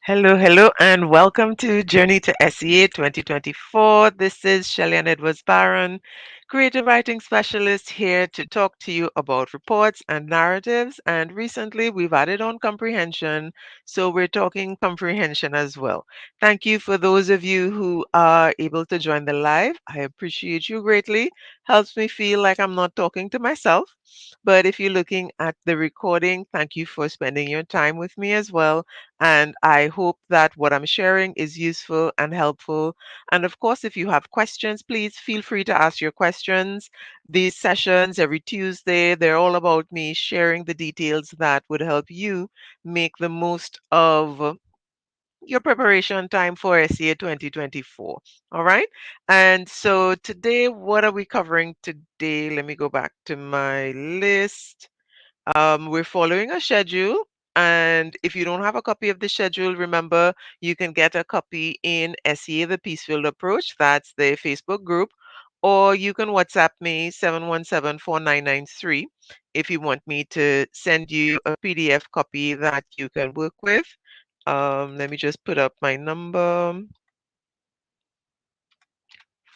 Hello, hello, and welcome to Journey to SEA 2024. This is Shelley Edwards Barron, creative writing specialist here to talk to you about reports and narratives. And recently we've added on comprehension, so we're talking comprehension as well. Thank you for those of you who are able to join the live. I appreciate you greatly. Helps me feel like I'm not talking to myself. But if you're looking at the recording, thank you for spending your time with me as well. And I hope that what I'm sharing is useful and helpful. And of course, if you have questions, please feel free to ask your questions. These sessions every Tuesday, they're all about me sharing the details that would help you make the most of your preparation time for SEA 2024. All right. And so today, what are we covering today? Let me go back to my list. We're following a schedule. And if you don't have a copy of the schedule, remember you can get a copy in SEA The Peacefield Approach. That's the Facebook group. Or you can WhatsApp me 717-4993 if you want me to send you a PDF copy that you can work with. Let me just put up my number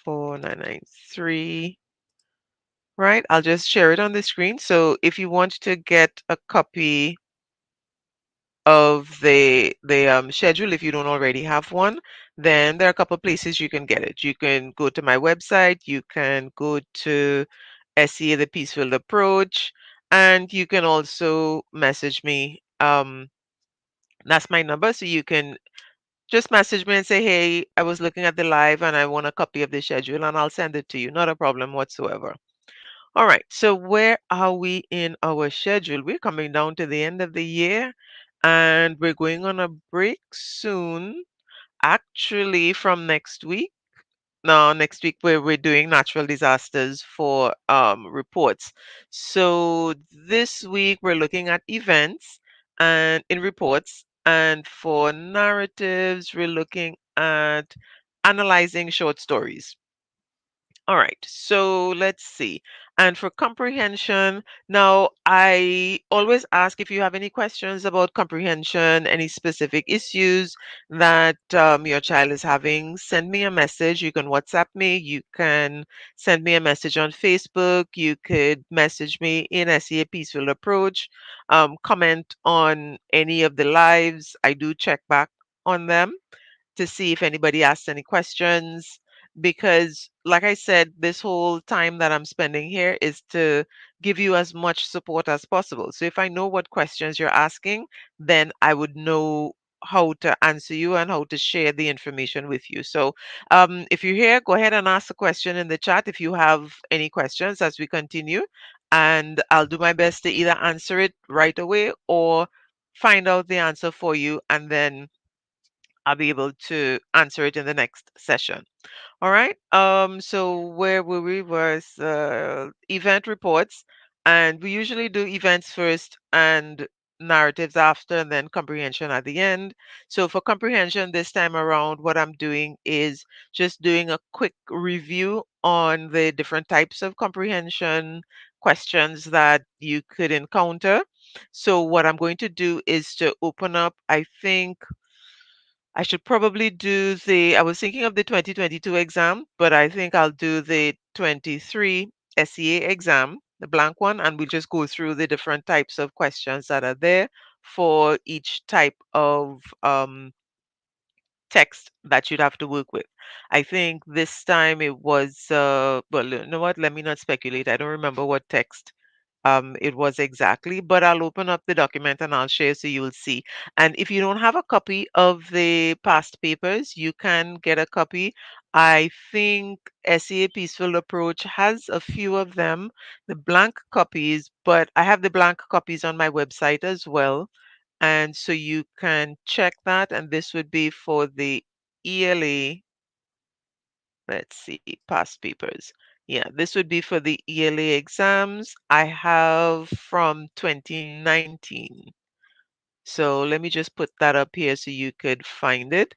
4993. Right, I'll just share it on the screen. So if you want to get a copy of the schedule, if you don't already have one, then there are a couple places you can get it. You can go to my website, you can go to SEA The Peacefield Approach, and you can also message me. That's my number, so you can just message me and say, hey, I was looking at the live and I want a copy of the schedule, and I'll send it to you. Not a problem whatsoever. All right, so where are we in our schedule? We're coming down to the end of the year and we're going on a break soon. Actually, from next week. No, next week we're doing natural disasters for reports. So this week we're looking at events and in reports, and for narratives we're looking at analyzing short stories. All right, so let's see. And for comprehension, now I always ask if you have any questions about comprehension, any specific issues that your child is having, send me a message. You can WhatsApp me, you can send me a message on Facebook, you could message me in SEA Peaceful Approach, comment on any of the lives. I do check back on them to see if anybody asks any questions. Because, like I said, this whole time that I'm spending here is to give you as much support as possible. So, if I know what questions you're asking, then I would know how to answer you and how to share the information with you. So, if you're here, go ahead and ask a question in the chat if you have any questions as we continue. And I'll do my best to either answer it right away or find out the answer for you, and then I'll be able to answer it in the next session. All right. So where were we was event reports, and we usually do events first and narratives after, and then comprehension at the end. So for comprehension this time around, what I'm doing is just doing a quick review on the different types of comprehension questions that you could encounter. So what I'm going to do is to open up, I think I should probably do I was thinking of the 2022 exam, but I think I'll do the 23 SEA exam, the blank one, and we'll just go through the different types of questions that are there for each type of text that you'd have to work with. I think this time it was, well, you know what? Let me not speculate. I don't remember what text it was exactly, but I'll open up the document and I'll share so you'll see. And if you don't have a copy of the past papers, you can get a copy. I think SEA Peaceful Approach has a few of them, the blank copies, but I have the blank copies on my website as well. And so you can check that. And this would be for the ELA. Let's see, past papers. Yeah, this would be for the ELA exams I have from 2019. So let me just put that up here so you could find it.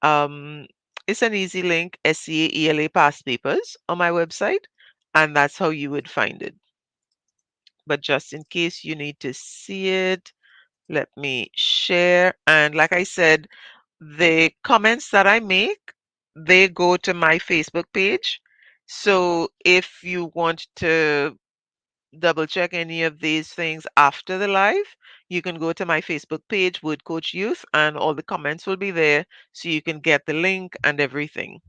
Um, it's an easy link, SCA ELA past papers on my website, and that's how you would find it. But just in case you need to see it, Let me share. And like I said, the comments that I make, they go to my Facebook page. So if you want to double check any of these things after the live, you can go to my Facebook page, Word Coach Youth, and all the comments will be there. So you can get the link and everything.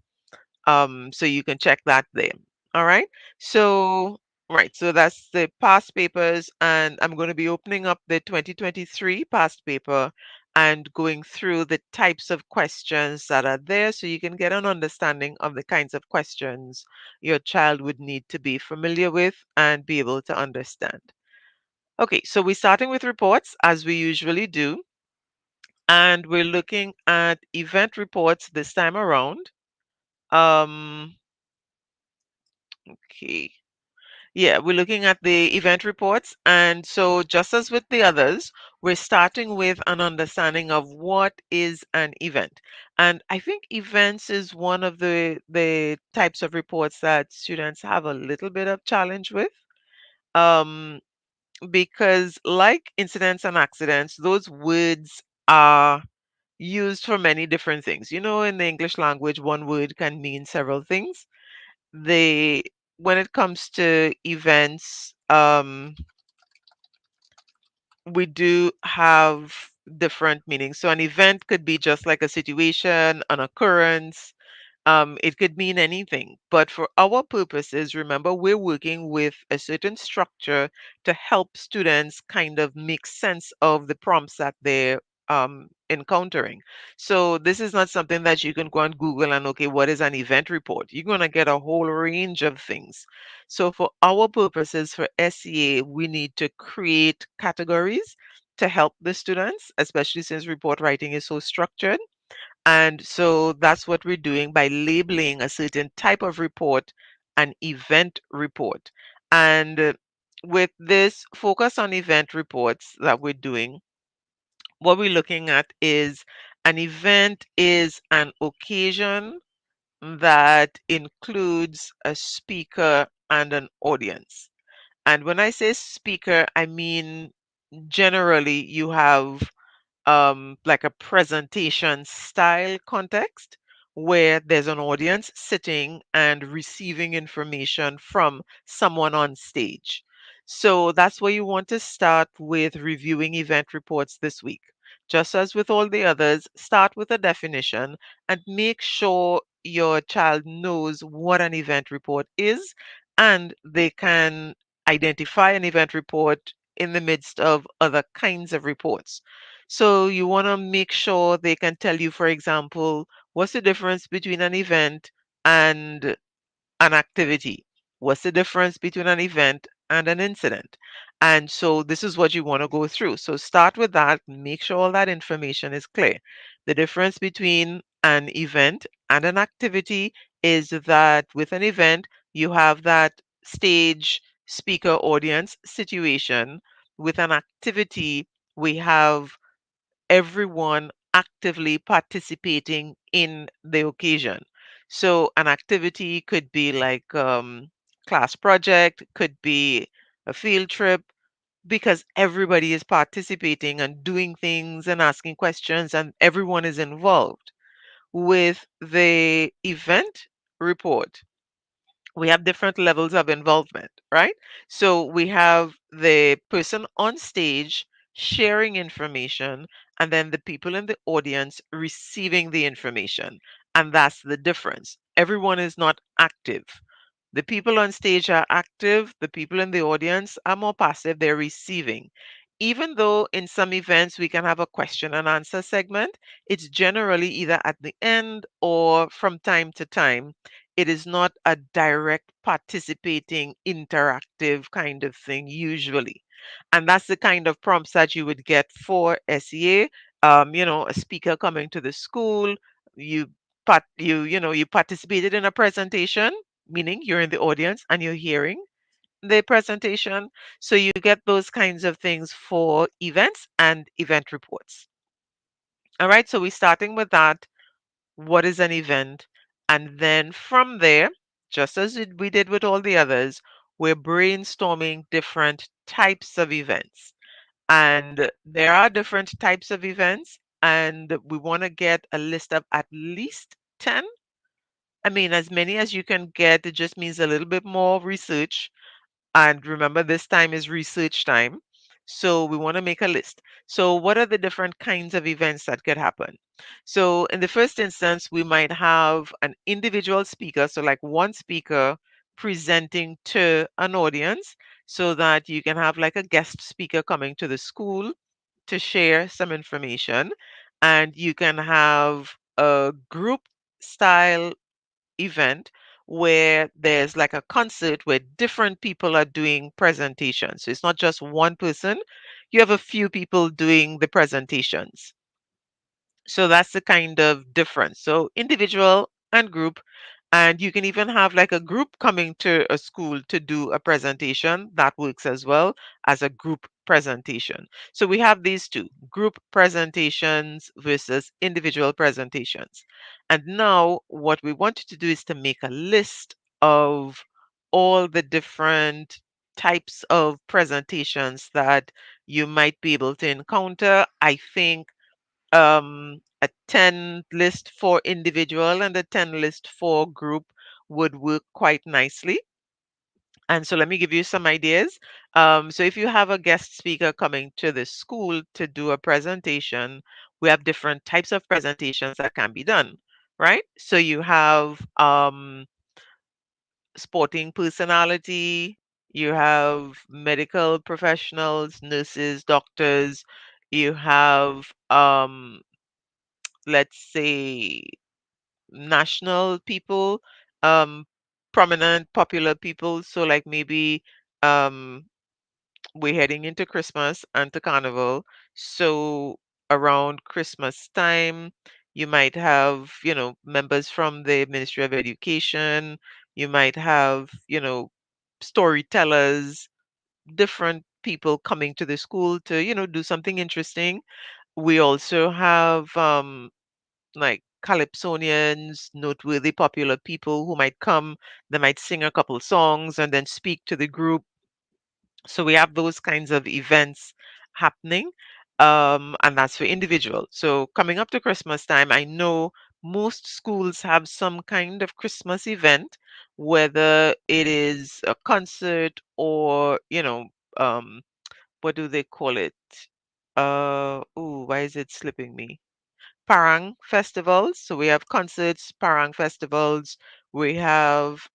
So you can check that there. All right. So, right. So that's the past papers, and I'm going to be opening up the 2023 past paper and going through the types of questions that are there so you can get an understanding of the kinds of questions your child would need to be familiar with and be able to understand. Okay, so we're starting with reports as we usually do, and we're looking at event reports this time around. Um, okay. Yeah, we're looking at the event reports. And so, just as with the others, we're starting with an understanding of what is an event. And I think events is one of the types of reports that students have a little bit of challenge with. Um, because, like incidents and accidents, those words are used for many different things. You know, in the English language, one word can mean several things. They When it comes to events, we do have different meanings. So an event could be just like a situation, an occurrence. It could mean anything. But for our purposes, remember, we're working with a certain structure to help students kind of make sense of the prompts that they're encountering. So this is not something that you can go on Google and, okay, what is an event report? You're going to get a whole range of things. So for our purposes for SEA, we need to create categories to help the students, especially since report writing is so structured. And so that's what we're doing by labeling a certain type of report an event report. And with this focus on event reports that we're doing, what we're looking at is an event is an occasion that includes a speaker and an audience. And when I say speaker, I mean generally you have like a presentation style context where there's an audience sitting and receiving information from someone on stage. So that's where you want to start with reviewing event reports this week. Just as with all the others, start with a definition and make sure your child knows what an event report is and they can identify an event report in the midst of other kinds of reports. So you want to make sure they can tell you, for example, what's the difference between an event and an activity? What's the difference between an event and an incident? And so this is what you want to go through. So start with that, make sure all that information is clear. The difference between an event and an activity is that with an event, you have that stage, speaker, audience situation. With an activity, we have everyone actively participating in the occasion. So an activity could be like class project, could be a field trip, because everybody is participating and doing things and asking questions and everyone is involved. With the event report, we have different levels of involvement, right? So we have the person on stage sharing information, and then the people in the audience receiving the information. And that's the difference. Everyone is not active. The people on stage are active, the people in the audience are more passive, they're receiving. Even though in some events we can have a question and answer segment, it's generally either at the end or from time to time. It is not a direct participating interactive kind of thing usually. And that's the kind of prompts that you would get for SEA. A speaker coming to the school, you you participated in a presentation, meaning you're in the audience and you're hearing the presentation. So you get those kinds of things for events and event reports. All right, so we're starting with that. What is an event? And then from there, just as we did with all the others, we're brainstorming different types of events. And there are different types of events, and we want to get a list of at least 10. I mean, as many as you can get. It just means a little bit more research. And remember, this time is research time. So we want to make a list. So, what are the different kinds of events that could happen? So, in the first instance, we might have an individual speaker. So, like one speaker presenting to an audience, so that you can have like a guest speaker coming to the school to share some information. And you can have a group style event where there's like a concert where different people are doing presentations. So it's not just one person, you have a few people doing the presentations. So that's the kind of difference. So individual and group, and you can even have like a group coming to a school to do a presentation. That works as well as a group presentation. So we have these two, group presentations versus individual presentations. And now what we want to do is to make a list of all the different types of presentations that you might be able to encounter. I think a 10 list for individual and a 10 list for group would work quite nicely. And so let me give you some ideas. So if you have a guest speaker coming to the school to do a presentation, we have different types of presentations that can be done, right? So you have sporting personality, you have medical professionals, nurses, doctors, you have let's say national people, um, prominent, popular people. So, like maybe um, we're heading into Christmas and to Carnival. So, around Christmas time, you might have, members from the Ministry of Education. You might have, storytellers, different people coming to the school to, do something interesting. We also have like calypsonians, noteworthy popular people who might come. They might sing a couple songs and then speak to the group. So we have those kinds of events happening. And that's for individual. So coming up to Christmas time, I know most schools have some kind of Christmas event, whether it is a concert or, what do they call it? Why is it slipping me? Parang festivals. So we have concerts, parang festivals. We have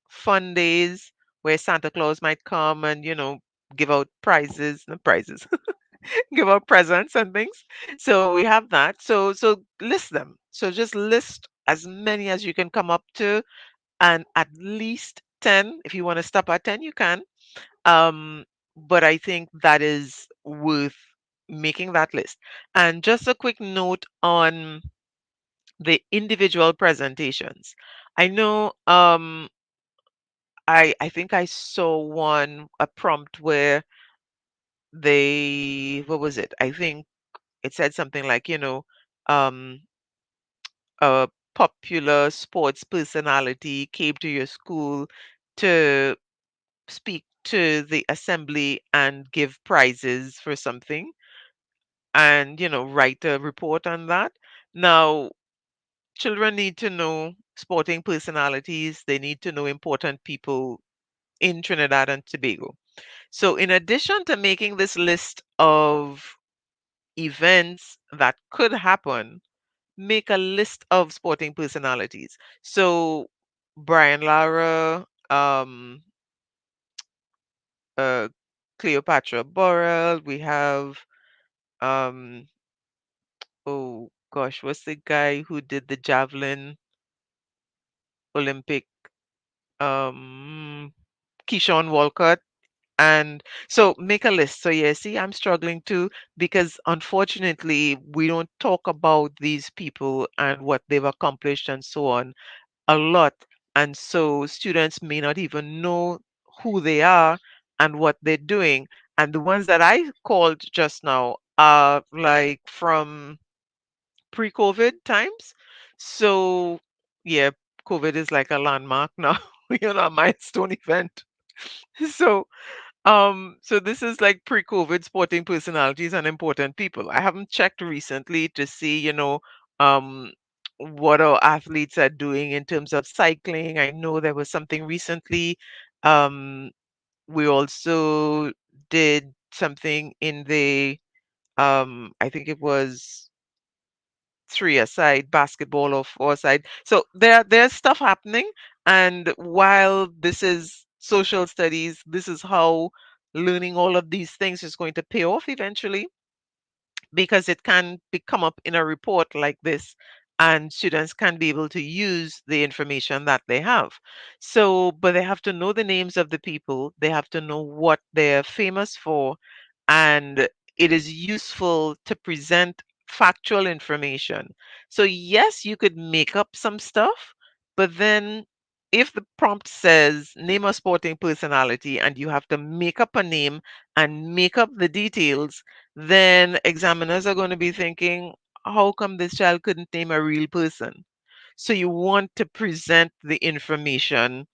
fun days where Santa Claus might come and, give out prizes, not prizes, give out presents and things. So we have that. So list them. So just list as many as you can come up to, and at least 10. If you want to stop at 10, you can. Um, but I think that is worth making that list. And just a quick note on the individual presentations. I know I think I saw a prompt where what was it? I think it said something like, um a popular sports personality came to your school to speak to the assembly and give prizes for something, and write a report on that. Now, children need to know sporting personalities, they need to know important people in Trinidad and Tobago. So in addition to making this list of events that could happen, make a list of sporting personalities. So Brian Lara, uh Cleopatra Borrell, we have um oh gosh, what's the guy who did the javelin Olympic? Keyshawn Walcott. And so make a list. So yeah, see, I'm struggling too because unfortunately we don't talk about these people and what they've accomplished and so on a lot. And so students may not even know who they are and what they're doing. And the ones that I called just now are like from pre-COVID times. So yeah, COVID is like a landmark now, a milestone event. So So this is like pre-COVID sporting personalities and important people. I haven't checked recently to see, um, what our athletes are doing in terms of cycling. I know there was something recently. Um, we also did something in the, I think it was three aside, basketball or four aside. So there's stuff happening, and while this is social studies, this is how learning all of these things is going to pay off eventually, because it can come up in a report like this, and students can be able to use the information that they have. So, but they have to know the names of the people, they have to know what they're famous for, and it is useful to present factual information. So, yes, you could make up some stuff, but then if the prompt says name a sporting personality and you have to make up a name and make up the details, then examiners are going to be thinking, how come this child couldn't name a real person? So you want to present the information.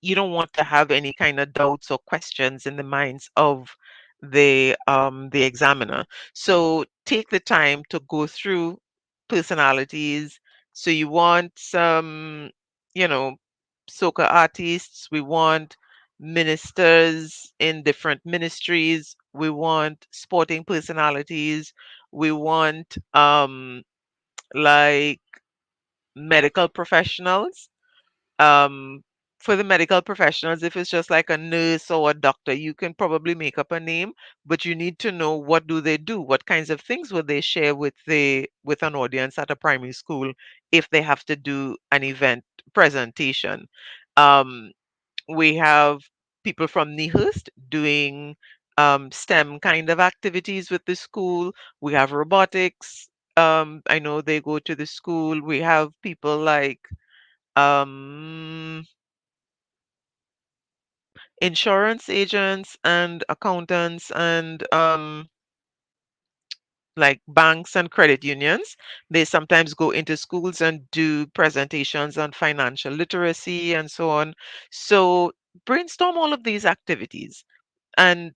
You don't want to have any kind of doubts or questions in the minds of the examiner. So take the time to go through personalities. So you want some, you know, soca artists, we want ministers in different ministries, we want sporting personalities, we want like medical professionals. um for the medical professionals, if it's just like a nurse or a doctor, you can probably make up a name, but you need to know what do they do, what kinds of things will they share with an audience at a primary school if they have to do an event presentation. um we have people from Nihust doing STEM kind of activities with the school. We have robotics. I know they go to the school. We have people like um, insurance agents and accountants and like banks and credit unions. They sometimes go into schools and do presentations on financial literacy and so on. So brainstorm all of these activities and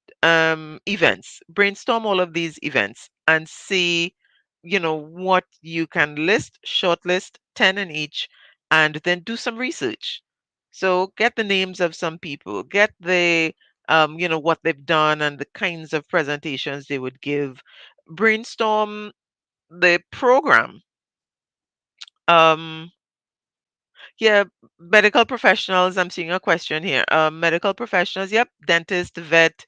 events. Brainstorm all of these events and see, what you can list, shortlist 10 in each, and then do some research. So get the names of some people, get the, what they've done and the kinds of presentations they would give. Brainstorm the program. Um, yeah, medical professionals. I'm seeing a question here. Medical professionals. Yep, dentist, vet.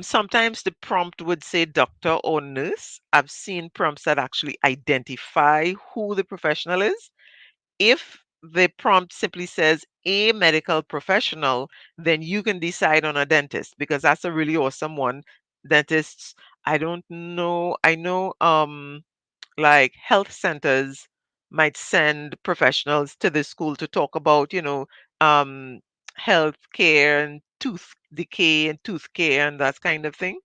Sometimes the prompt would say doctor or nurse. I've seen prompts that actually identify who the professional is. If the prompt simply says a medical professional, then you can decide on a dentist because that's a really awesome one. Dentists, I don't know. I know like health centers might send professionals to the school to talk about, um, health care and tooth decay and tooth care and that kind of thing.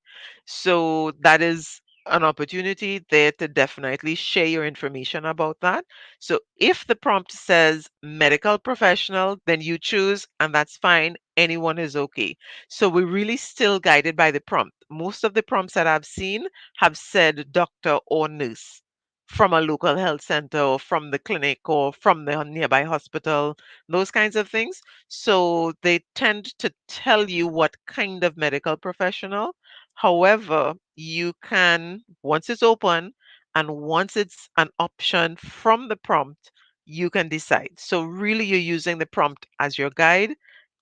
So that is an opportunity there to definitely share your information about that. So if the prompt says medical professional, then you choose, and that's fine. Anyone is okay. So we're really still guided by the prompt. Most of the prompts that I've seen have said doctor or nurse from a local health center or from the clinic or from the nearby hospital, those kinds of things. So they tend to tell you what kind of medical professional. However, you can, once it's open and once it's an option from the prompt, you can decide. So really you're using the prompt as your guide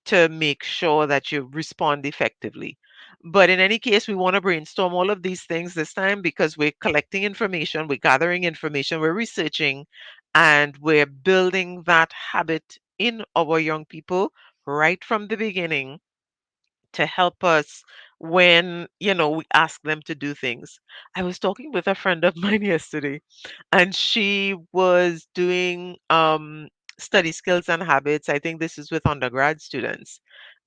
to make sure that you respond effectively. But in any case, we want to brainstorm all of these things this time because we're collecting information, we're gathering information, we're researching, and we're building that habit in our young people right from the beginning to help us when, we ask them to do things. I was talking with a friend of mine yesterday, and she was doing study skills and habits. I think this is with undergrad students,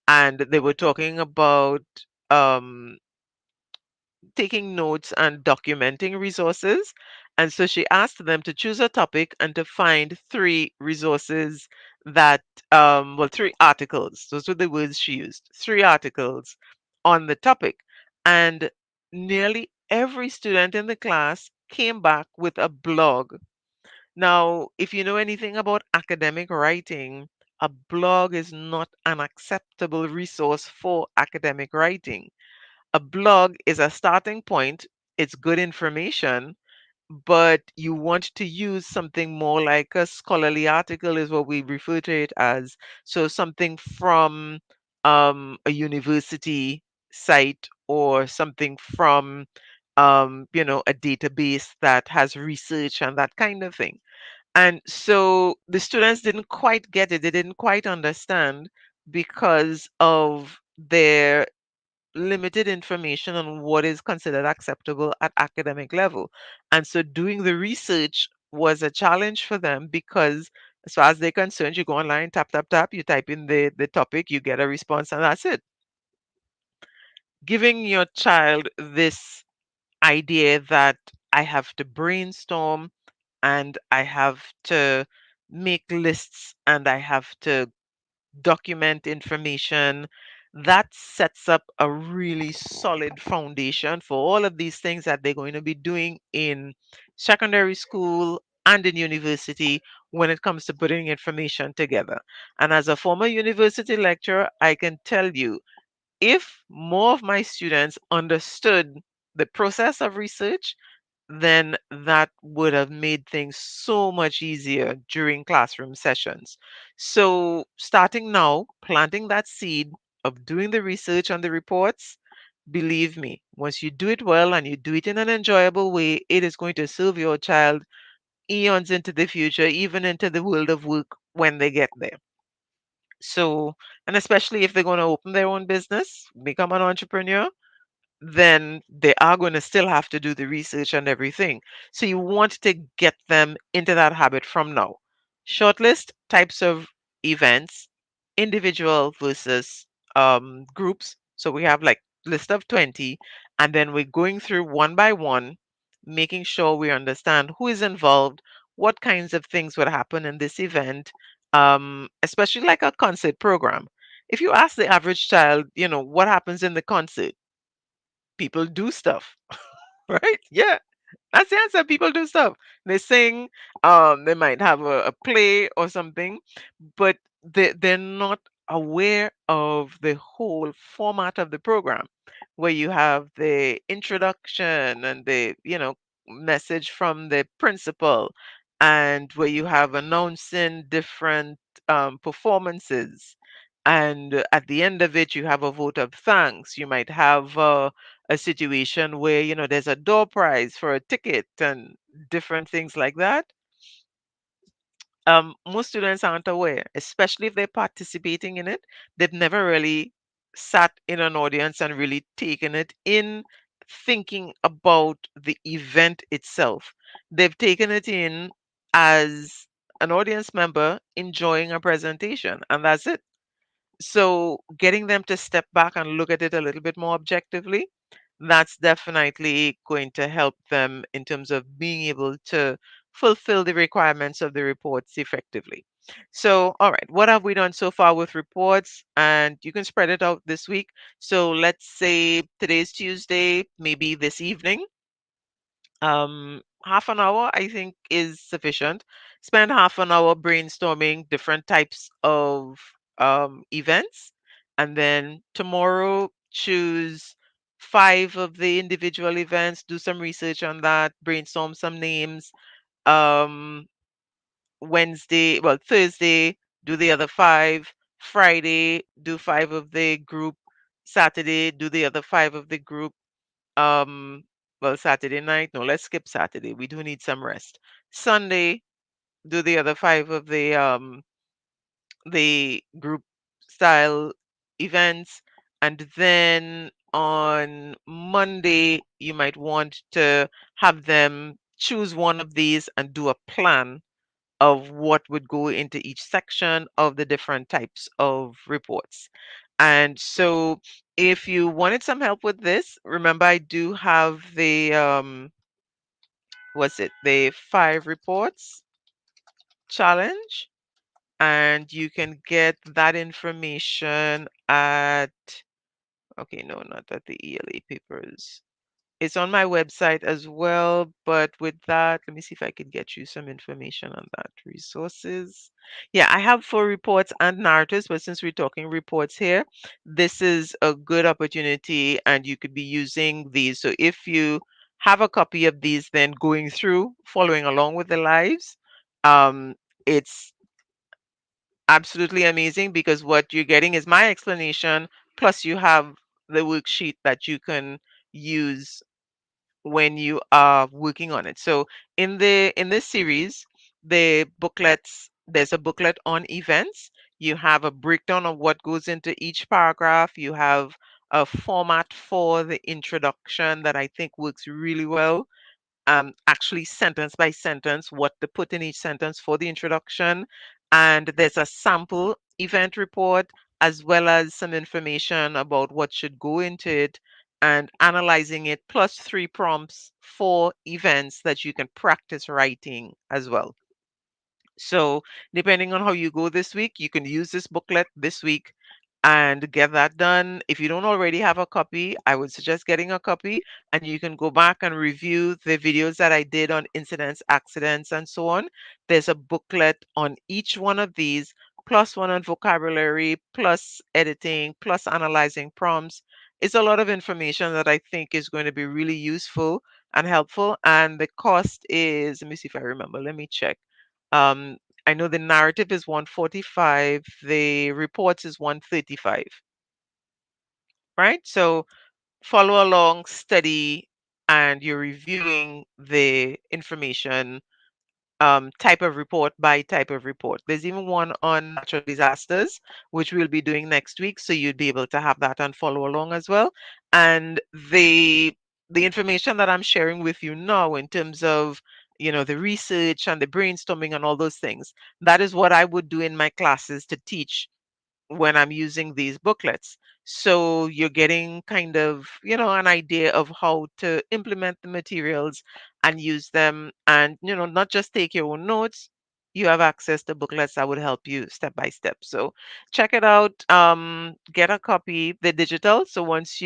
and they were talking about um taking notes and documenting resources. And so she asked them to choose a topic and to find three resources that, well, three articles. Those were the words she used. Three articles on the topic. And nearly every student in the class came back with a blog. Now, if you know anything about academic writing, a blog is not an acceptable resource for academic writing. A blog is a starting point, it's good information, but you want to use something more like a scholarly article, is what we refer to it as. So something from a university site, or something from a database that has research and that kind of thing. And so the students didn't quite get it, they didn't quite understand, because of their limited information on what is considered acceptable at academic level. And so doing the research was a challenge for them, because as far as they're concerned, you go online, tap, tap, tap, you type in the topic, you get a response, and that's it. Giving your child this idea that I have to brainstorm, and I have to make lists, and I have to document information, that sets up a really solid foundation for all of these things that they're going to be doing in secondary school and in university, when it comes to putting information together. And as a former university lecturer, I can tell you, if more of my students understood the process of research, then that would have made things so much easier during classroom sessions. So, starting now, planting that seed of doing the research on the reports, believe me, once you do it well and you do it in an enjoyable way, it is going to serve your child eons into the future, even into the world of work when they get there. So, and especially if they're going to open their own business, become an entrepreneur, then they are going to still have to do the research and everything. So you want to get them into that habit from now. Shortlist types of events, individual versus groups. So we have like list of 20, and then we're going through one by one, making sure we understand who is involved, what kinds of things would happen in this event, especially like a concert program. If you ask the average child, what happens in the concert, people do stuff, right? Yeah, that's the answer. People do stuff. They sing, they might have a play or something, but they're not aware of the whole format of the program, where you have the introduction and the, message from the principal, and where you have announcing different performances. And at the end of it, you have a vote of thanks. You might have a situation where, there's a door prize for a ticket and different things like that. Most students aren't aware, especially if they're participating in it. They've never really sat in an audience and really taken it in, thinking about the event itself. They've taken it in as an audience member enjoying a presentation, and that's it. So getting them to step back and look at it a little bit more objectively, that's definitely going to help them in terms of being able to fulfill the requirements of the reports effectively. So, all right, what have we done so far with reports? And you can spread it out this week. So let's say today's Tuesday, maybe this evening, half an hour, I think, is sufficient. Spend half an hour brainstorming different types of events, and then tomorrow choose five of the individual events, do some research on that, brainstorm some names. um Thursday, do the other five. Friday, do five of the group. Saturday, do the other five of the group. um, Saturday night, no, let's skip Saturday. We do need some rest. Sunday, do the other five of the group style events. And then on Monday, you might want to have them choose one of these and do a plan of what would go into each section of the different types of reports. And so if you wanted some help with this, remember I do have the what's it, the 5 reports challenge, and you can get that information at Okay, no, not at the ELA papers. It's on my website as well, but with that, let me see if I can get you some information on that. Resources. Yeah, I have full reports and narratives, but since we're talking reports here, this is a good opportunity and you could be using these. So if you have a copy of these, then going through, following along with the lives, it's absolutely amazing because what you're getting is my explanation, plus you have the worksheet that you can use when you are working on it. So in this series, there's a booklet on events. You have a breakdown of what goes into each paragraph. You have a format for the introduction that I think works really well, actually sentence by sentence, what to put in each sentence for the introduction. And there's a sample event report as well as some information about what should go into it and analyzing it, plus 3 prompts for events that you can practice writing as well. So, depending on how you go this week, you can use this booklet this week and get that done. If you don't already have a copy, I would suggest getting a copy and you can go back and review the videos that I did on incidents, accidents, and so on. There's a booklet on each one of these, plus one on vocabulary, plus editing, plus analyzing prompts. It's a lot of information that I think is going to be really useful and helpful. And the cost is, let me see if I remember, let me check. um, I know the narrative is 145, the reports is 135, right? So follow along, study, and you're reviewing the information, type of report by type of report. There's even one on natural disasters, which we'll be doing next week. So you'd be able to have that and follow along as well. And the information that I'm sharing with you now in terms of the research and the brainstorming and all those things, that is what I would do in my classes to teach when I'm using these booklets. So you're getting kind of, an idea of how to implement the materials and use them and, not just take your own notes. You have access to booklets that would help you step by step. So check it out. Get a copy, the digital. So once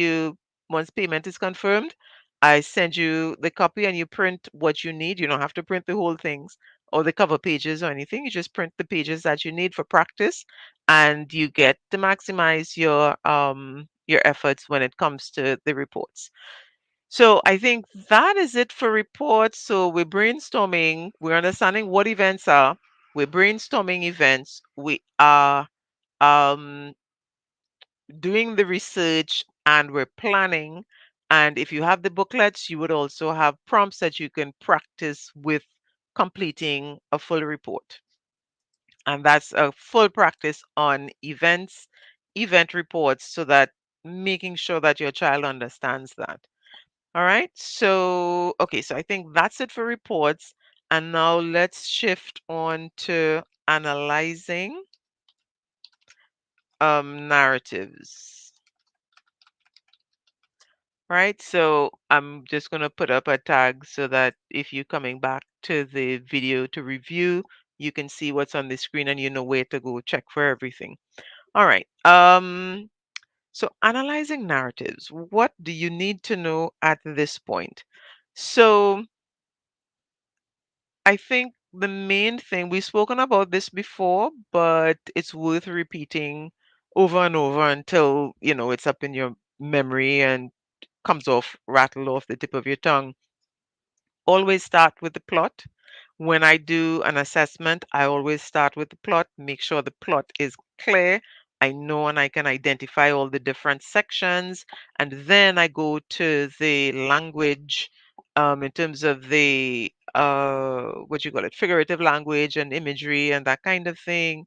payment is confirmed, I send you the copy and you print what you need. You don't have to print the whole things or the cover pages or anything. You just print the pages that you need for practice and you get to maximize your efforts when it comes to the reports. So I think that is it for reports. So we're brainstorming, we're understanding what events are, we're brainstorming events, we are um, doing the research, and we're planning. And if you have the booklets, you would also have prompts that you can practice with completing a full report. And that's a full practice on event reports, so that making sure that your child understands that. All right. So, okay. So I think that's it for reports. And now let's shift on to analyzing narratives. Right. So I'm just going to put up a tag so that if you're coming back to the video to review, you can see what's on the screen and you know where to go check for everything. All right. So analyzing narratives, what do you need to know at this point? So I think the main thing, we've spoken about this before, but it's worth repeating over and over until, it's up in your memory and comes off, rattle off the tip of your tongue. Always start with the plot. When I do an assessment, I always start with the plot, make sure the plot is clear. I know and I can identify all the different sections. And then I go to the language, in terms of the, what you call it, figurative language and imagery and that kind of thing.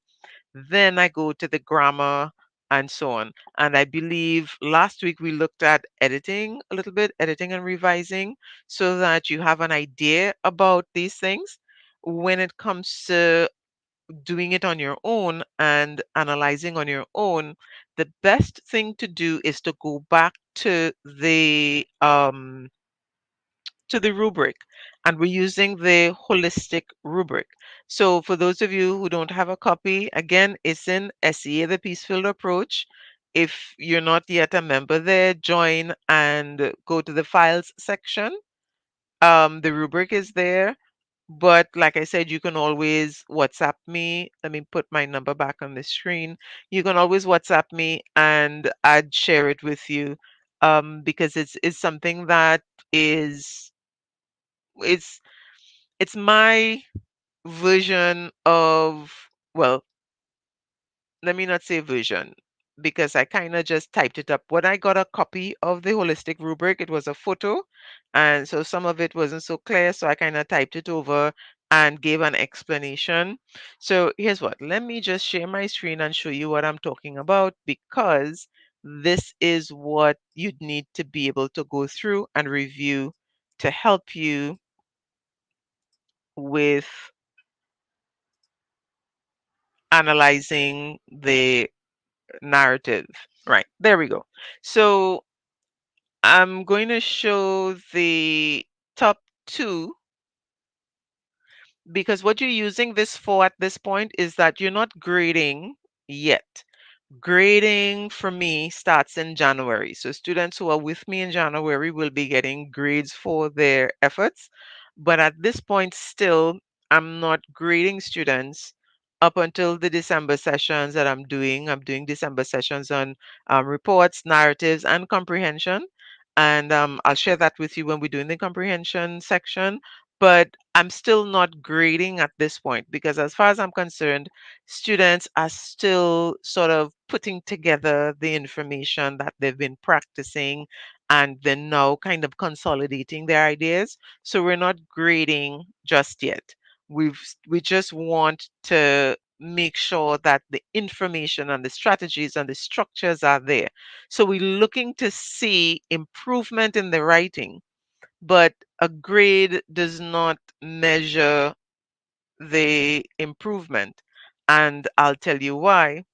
Then I go to the grammar and so on. And I believe last week we looked at editing a little bit, editing and revising, so that you have an idea about these things. When it comes to doing it on your own and analyzing on your own, the best thing to do is to go back to the rubric, and we're using the holistic rubric. So for those of you who don't have a copy, again, it's in SEA, the Peacefield Approach. If you're not yet a member there, join and go to the files section. The rubric is there. But like I said, you can always WhatsApp me. Let me put my number back on the screen. You can always WhatsApp me and I'd share it with you, because it's something that is it's it's my version of, well, let me not say version, because I kind of just typed it up. When I got a copy of the holistic rubric, it was a photo, and so some of it wasn't so clear, so I kind of typed it over and gave an explanation. So here's what, let me just share my screen and show you what I'm talking about, because this is what you'd need to be able to go through and review to help you with analyzing the narrative. Right, there we go. So I'm going to show the top two, because what you're using this for at this point is that you're not grading yet. Grading for me starts in January. So students who are with me in January will be getting grades for their efforts. But at this point, still, I'm not grading students up until the December sessions that I'm doing. I'm doing December sessions on reports, narratives, and comprehension. And I'll share that with you when we're doing the comprehension section. But I'm still not grading at this point, because as far as I'm concerned, students are still sort of putting together the information that they've been practicing, and they're now kind of consolidating their ideas. So we're not grading just yet. We just want to make sure that the information and the strategies and the structures are there. So we're looking to see improvement in the writing, but a grade does not measure the improvement. And I'll tell you why.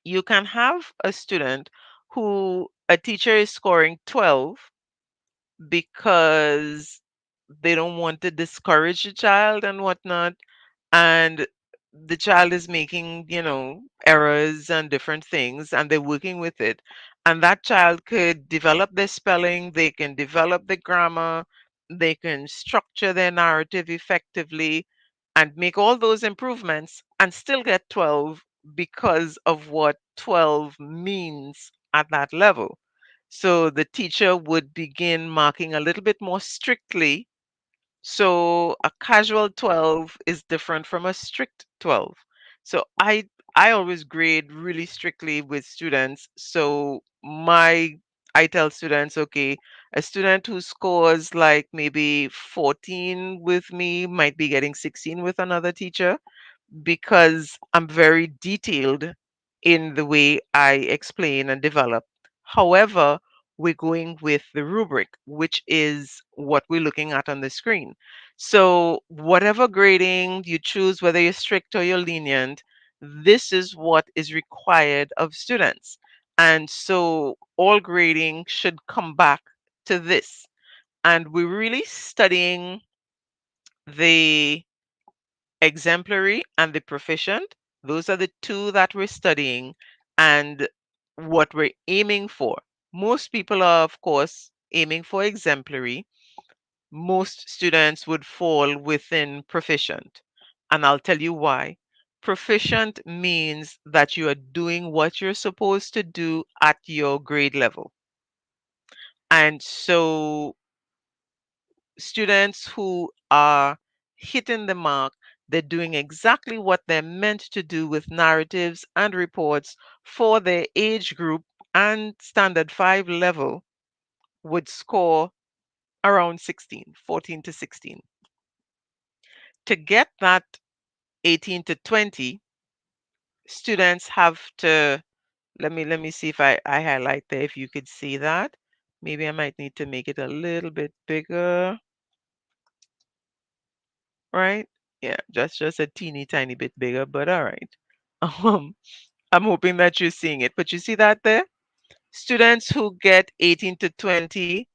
You can have a student who a teacher is scoring 12 because they don't want to discourage the child and whatnot, and the child is making, errors and different things, and they're working with it, and that child could develop their spelling, they can develop the grammar, they can structure their narrative effectively and make all those improvements and still get 12 because of what 12 means at that level. So the teacher would begin marking a little bit more strictly. So a casual 12 is different from a strict 12. So I always grade really strictly with students. So I tell students, okay, a student who scores like maybe 14 with me might be getting 16 with another teacher, because I'm very detailed in the way I explain and develop. However, we're going with the rubric, which is what we're looking at on the screen. So, whatever grading you choose, whether you're strict or you're lenient, this is what is required of students. And so, all grading should come back to this. And we're really studying the exemplary and the proficient. Those are the two that we're studying and what we're aiming for. Most people are, of course, aiming for exemplary. Most students would fall within proficient. And I'll tell you why. Proficient means that you are doing what you're supposed to do at your grade level. And so students who are hitting the mark, they're doing exactly what they're meant to do with narratives and reports for their age group and standard 5 level, would score around 16, 14 to 16. To get that 18 to 20, students have to, let me see if I highlight there, if you could see that. Maybe I might need to make it a little bit bigger. Right? Yeah, just a teeny tiny bit bigger, but all right. Um, I'm hoping that you're seeing it. But you see that there? Students who get 18 to 20,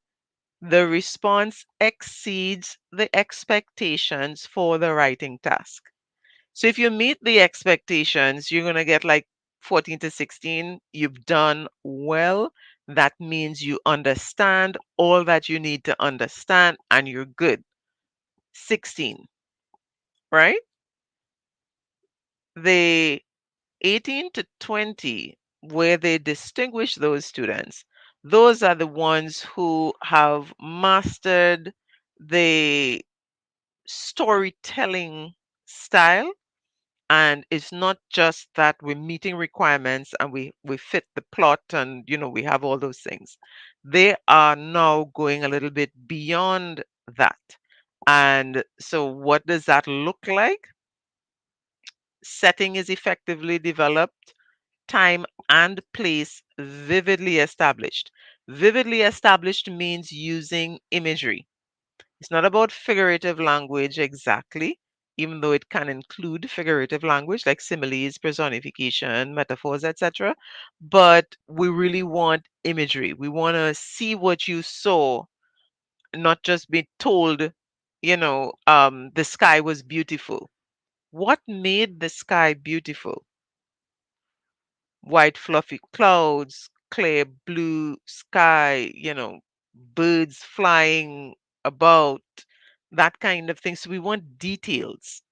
the response exceeds the expectations for the writing task. So if you meet the expectations, you're going to get like 14 to 16, you've done well. That means you understand all that you need to understand and you're good. 16, right? The 18 to 20, where they distinguish those students, those are the ones who have mastered the storytelling style. And it's not just that we're meeting requirements and we fit the plot and we have all those things. They are now going a little bit beyond that. And so what does that look like? Setting is effectively developed, time and place vividly established. Vividly established means using imagery. It's not about figurative language exactly, even though it can include figurative language like similes, personification, metaphors, etc. But we really want imagery. We want to see what you saw, not just be told, the sky was beautiful. What made the sky beautiful? White fluffy clouds, clear blue sky, birds flying about, that kind of thing. So we want details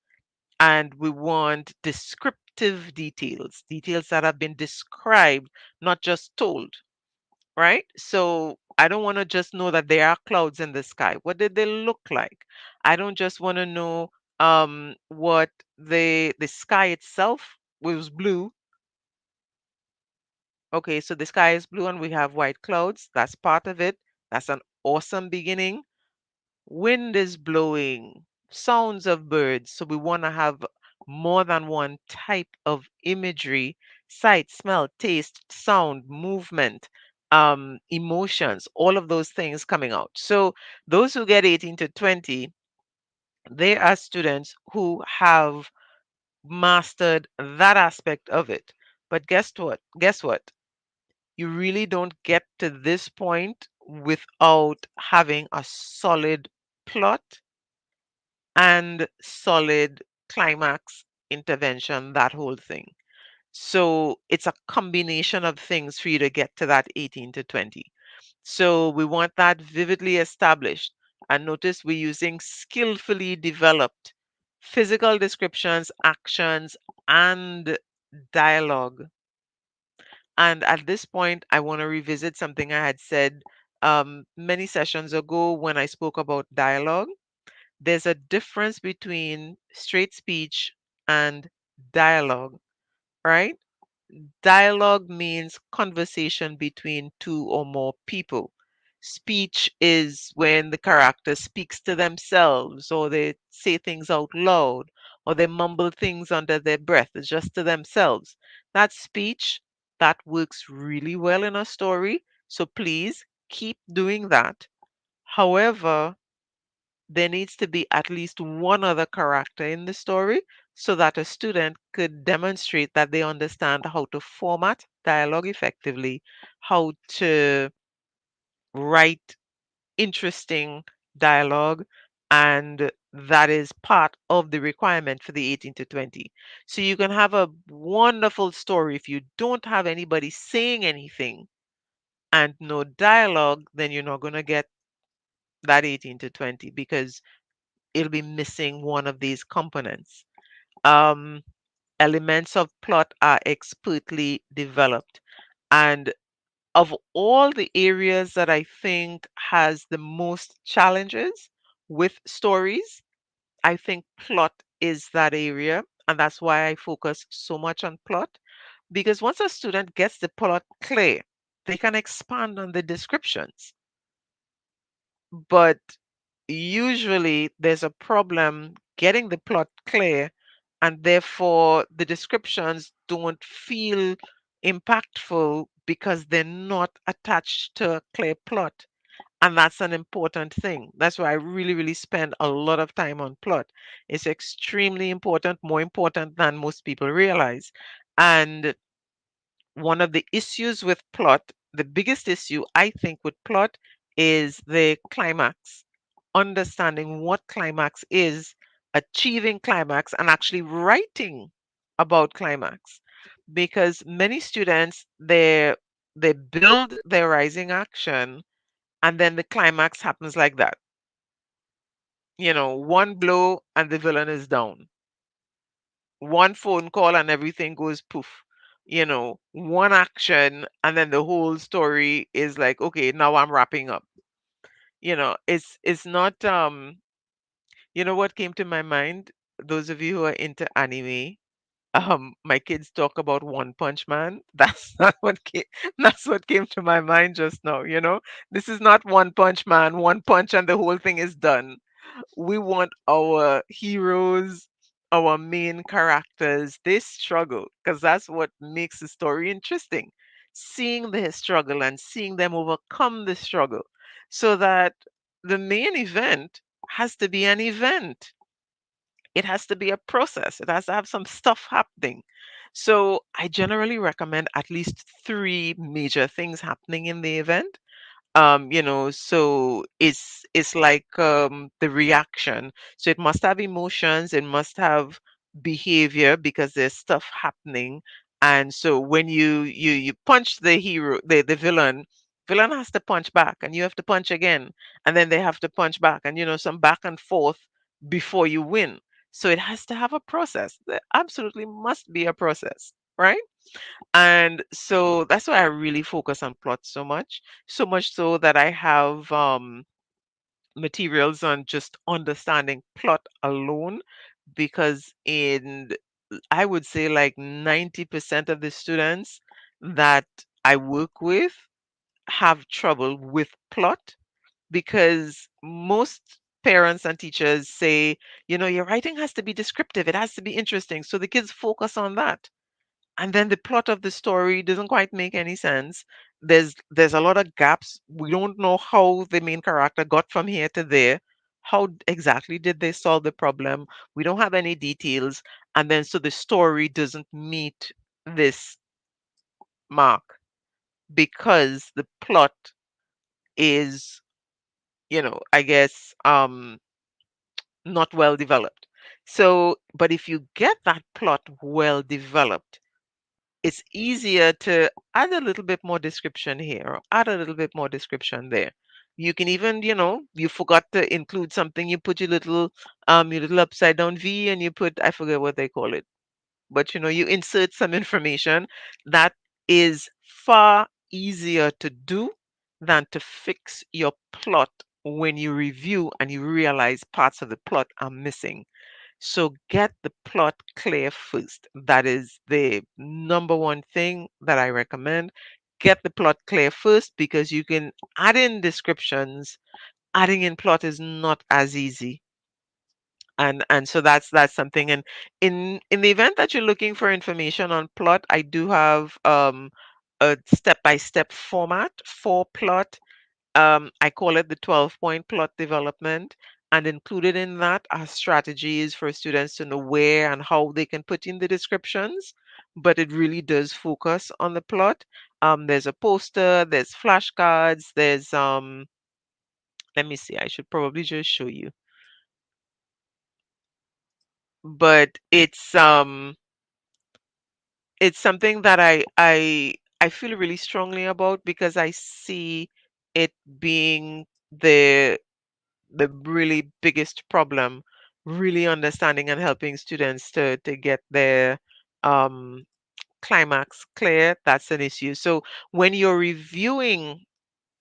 and we want descriptive details, details that have been described, not just told, right? So I don't want to just know that there are clouds in the sky. What did they look like? I don't just want to know what the sky itself was blue. Okay, so the sky is blue and we have white clouds. That's part of it. That's an awesome beginning. Wind is blowing, sounds of birds. So we want to have more than one type of imagery: sight, smell, taste, sound, movement, emotions, all of those things coming out. So those who get 18 to 20, they are students who have mastered that aspect of it. But guess what? Guess what? You really don't get to this point without having a solid plot and solid climax, intervention, that whole thing. So it's a combination of things for you to get to that 18 to 20. So we want that vividly established. And notice we're using skillfully developed physical descriptions, actions, and dialogue. And at this point, I want to revisit something I had said many sessions ago when I spoke about dialogue. There's a difference between straight speech and dialogue, right? Dialogue means conversation between two or more people. Speech is when the character speaks to themselves, or they say things out loud, or they mumble things under their breath. It's just to themselves. That speech, that works really well in a story. So please keep doing that. However, there needs to be at least one other character in the story so that a student could demonstrate that they understand how to format dialogue effectively, how to write interesting dialogue, and that is part of the requirement for the 18 to 20. So you can have a wonderful story if you don't have anybody saying anything and no dialogue, then you're not going to get that 18 to 20 because it'll be missing one of these components. Um, Elements of plot are expertly developed. And of all the areas that I think has the most challenges with stories, I think plot is that area. And that's why I focus so much on plot. Because once a student gets the plot clear, they can expand on the descriptions. But usually there's a problem getting the plot clear, and therefore the descriptions don't feel impactful because they're not attached to a clear plot. And that's an important thing. That's why I really, really spend a lot of time on plot. It's extremely important, more important than most people realize. And one of the issues with plot, the biggest issue I think with plot is the climax. Understanding what climax is, achieving climax, and actually writing about climax. because many students they build their rising action and then the climax happens like that. One blow and the villain is down. One phone call and everything goes poof. One action and then the whole story is like, okay, now I'm wrapping up. It's not what came to my mind? Those of you who are into anime, my kids talk about One Punch Man. That's what came to my mind just now. This is not One Punch Man, one punch and the whole thing is done. We want our heroes, our main characters, they struggle because that's what makes the story interesting. Seeing their struggle and seeing them overcome the struggle so that the main event has to be an event. It has to be a process. It has to have some stuff happening. So I generally recommend at least three major things happening in the event. So it's like the reaction. So it must have emotions, it must have behavior because there's stuff happening. And so when you punch the hero, the villain has to punch back and you have to punch again, and then they have to punch back, and some back and forth before you win. So it has to have a process. There absolutely must be a process, right? And so that's why I really focus on plot so much so that I have materials on just understanding plot alone, because I would say like 90% of the students that I work with have trouble with plot, because most parents and teachers say, your writing has to be descriptive, it has to be interesting. So the kids focus on that, and then the plot of the story doesn't quite make any sense. There's a lot of gaps. We don't know how the main character got from here to there. How exactly did they solve the problem? We don't have any details, and then so the story doesn't meet this mark because the plot is, I guess, not well developed. So, but if you get that plot well developed, it's easier to add a little bit more description here or add a little bit more description there. You can even, you forgot to include something, you put your little upside down V and you put, I forget what they call it, but you insert some information that is far easier to do than to fix your plot when you review and you realize parts of the plot are missing. So get the plot clear first. That is the number one thing that I recommend. Get the plot clear first because you can add in descriptions. Adding in plot is not as easy. And so that's something. And in the event that you're looking for information on plot, I do have a step-by-step format for plot. I call it the 12-point plot development. And included in that are strategies for students to know where and how they can put in the descriptions. But it really does focus on the plot. There's a poster, there's flashcards, let me see, I should probably just show you. But it's something that I feel really strongly about because I see it being the really biggest problem, really understanding and helping students to get their um, climax clear. That's an issue. So when you're reviewing